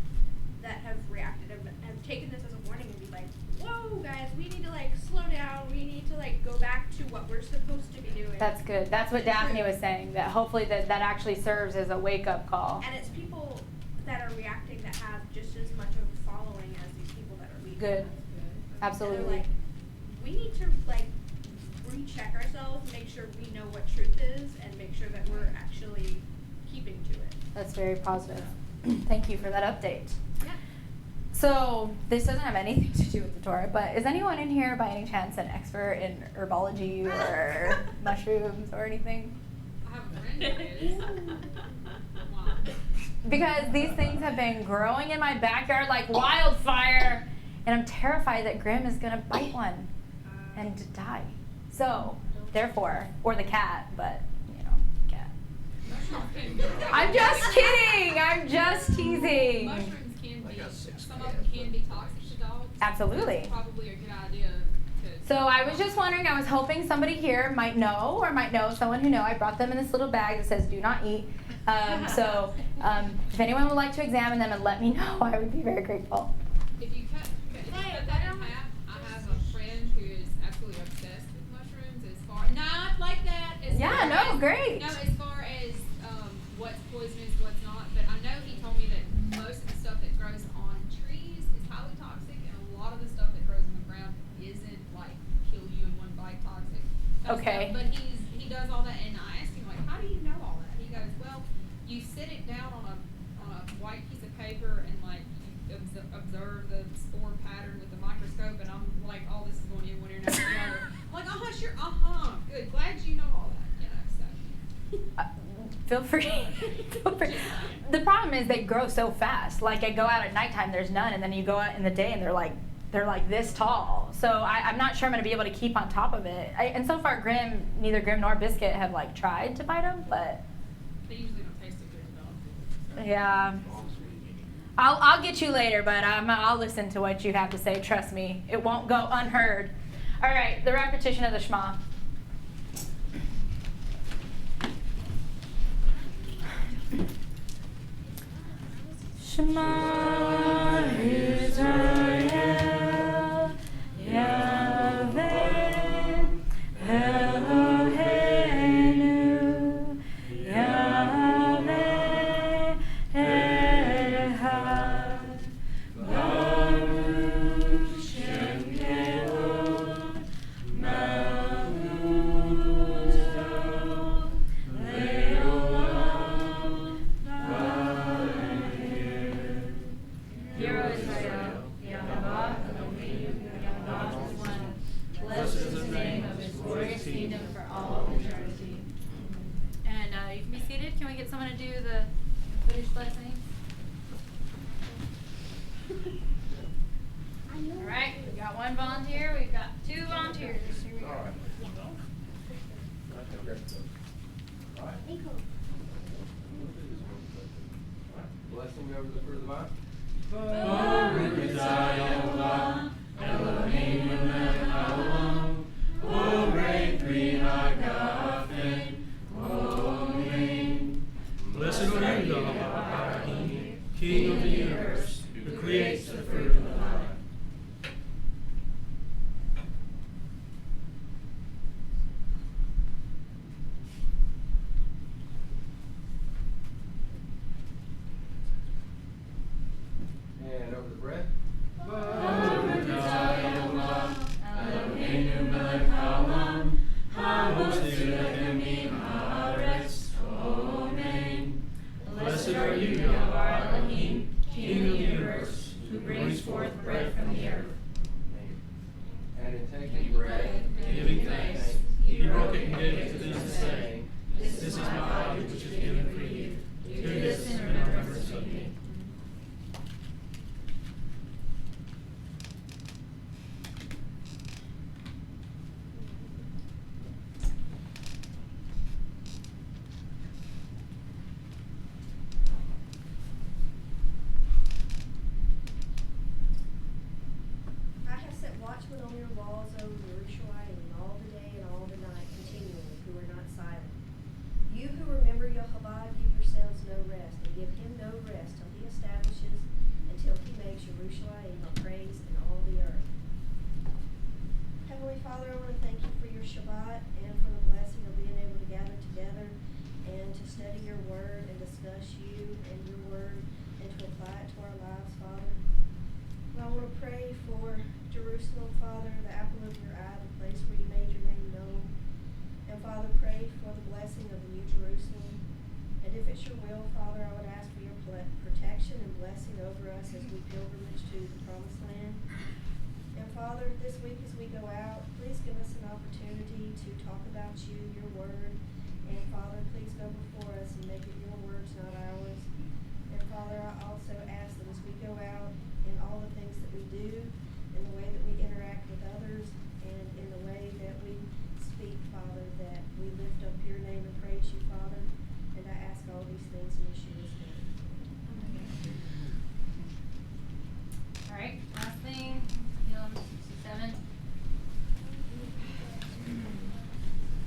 that have reacted and have taken this as a warning and be like, whoa, guys, we need to like slow down. We need to like go back to what we're supposed to be doing. That's good. That's what Daphne was saying, that hopefully that actually serves as a wake-up call. And it's people that are reacting that have just as much of a following as these people that are leaving. Good. And Absolutely. they're like, we need to like recheck ourselves, make sure we know what truth is, and make sure that we're actually keeping to it. That's very positive. Thank you for that update. Yeah. So this doesn't have anything to do with the Torah, but is anyone in here by any chance an expert in herbology or mushrooms or anything? I have a friend who is. Wow. Because these things have been growing in my backyard like wildfire, and I'm terrified that Grim is gonna bite one and die. So, therefore, or the cat, but you know, cat. I'm just kidding. I'm just teasing. Mushrooms can be, some of them can be toxic to dogs. Absolutely. It's probably a good idea to. So I was just wondering, I was hoping somebody here might know or might know someone who know. I brought them in this little bag that says do not eat. If anyone would like to examine them and let me know, I would be very grateful. If you cut that in half, I have a friend who is absolutely obsessed with mushrooms as far, not like that. Yeah, no, great. No, as far as what's poisonous, what's not, but I know he told me that most of the stuff that grows on trees is highly toxic, and a lot of the stuff that grows on the ground isn't like kill you in one bite toxic. Okay. But he does all that, and I asked him like, how do you know all that? He goes, well, you sit it down on a white piece of paper and like you observe the spore pattern with the microscope, and I'm like, oh, this is going in one ear and out the other. I'm like, sure, good, glad you know all that, you know. So. Feel free. Feel free. The problem is they grow so fast. Like I go out at nighttime, there's none, and then you go out in the day and they're like this tall. So I'm not sure I'm gonna be able to keep on top of it. And so far, neither Grim nor Biscuit have like tried to bite them, but They usually don't taste as good as dogs. yeah. I'll get you later, but I'll listen to what you have to say. Trust me, it won't go unheard. All right, the repetition of the Shema. Shema Israel, Yahweh Eloheinu, Yahweh Echad, Baruch Shem Kehod, Malchuto, Leolam, Hear, O Israel, Yahweh Elohim, Yahweh is one. Blessed is the name of his glorious kingdom for all eternity. And you can be seated. Can we get someone to do the British blessing? All right, we've got one volunteer. We've got two volunteers. Here we go. Blessing over the fruit of the vine. Baruch atah Yehovah, Elohim melech haolam, borei pri hagafen, Amen. Blessed are you, God, King of the universe, who creates the fruit of the vine. And over the bread. Baruch atah Yehovah, Eloheinu melech haolam, ha'otzei lechem im haaretz, Amen. Blessed are you, God, Elohim, King of the universe, who brings forth bread from the earth. And in taking bread, Giving thanks, he broke it and gave it to them, saying, This is my body which is given for you. Do this in remembrance of me. I have set watchmen on your walls, O Yerushalayim, in all pray for Jerusalem, Father, the apple of your eye, the place where you made your name known. And Father, pray for the blessing of the New Jerusalem. And if it's your will, Father, I would ask for your protection and blessing over us as we pilgrimage to the Promised Land. And Father, this week as we go out, please give us an opportunity to talk about you, your word. And Father, please go before us and make it your words, not ours. And Father, I also ask that as we go out in all the things that we do, in the way that we interact with others, and in the way that we speak, Father, that we lift up your name and praise you, Father. And I ask all these things in Yeshua's name. All right, last thing, Hymn 67.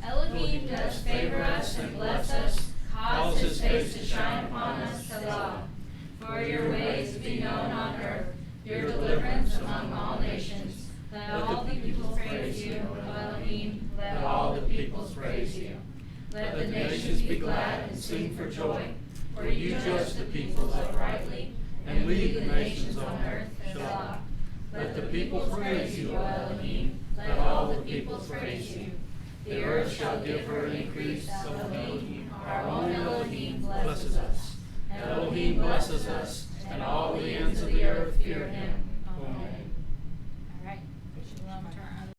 Elohim does favor us and bless us, cause his face to shine upon us, Selah. For your ways be known on earth, your deliverance among all nations. Let all the peoples praise you, O Elohim, let all the peoples praise you. Let the nations be glad and sing for joy, for you judge the peoples uprightly, and lead the nations on earth, Selah. Let the people praise you, O Elohim, let all the peoples praise you. The earth shall give her increase, Elohim, our own Elohim blesses us. Elohim blesses us, and all the ends of the earth fear him.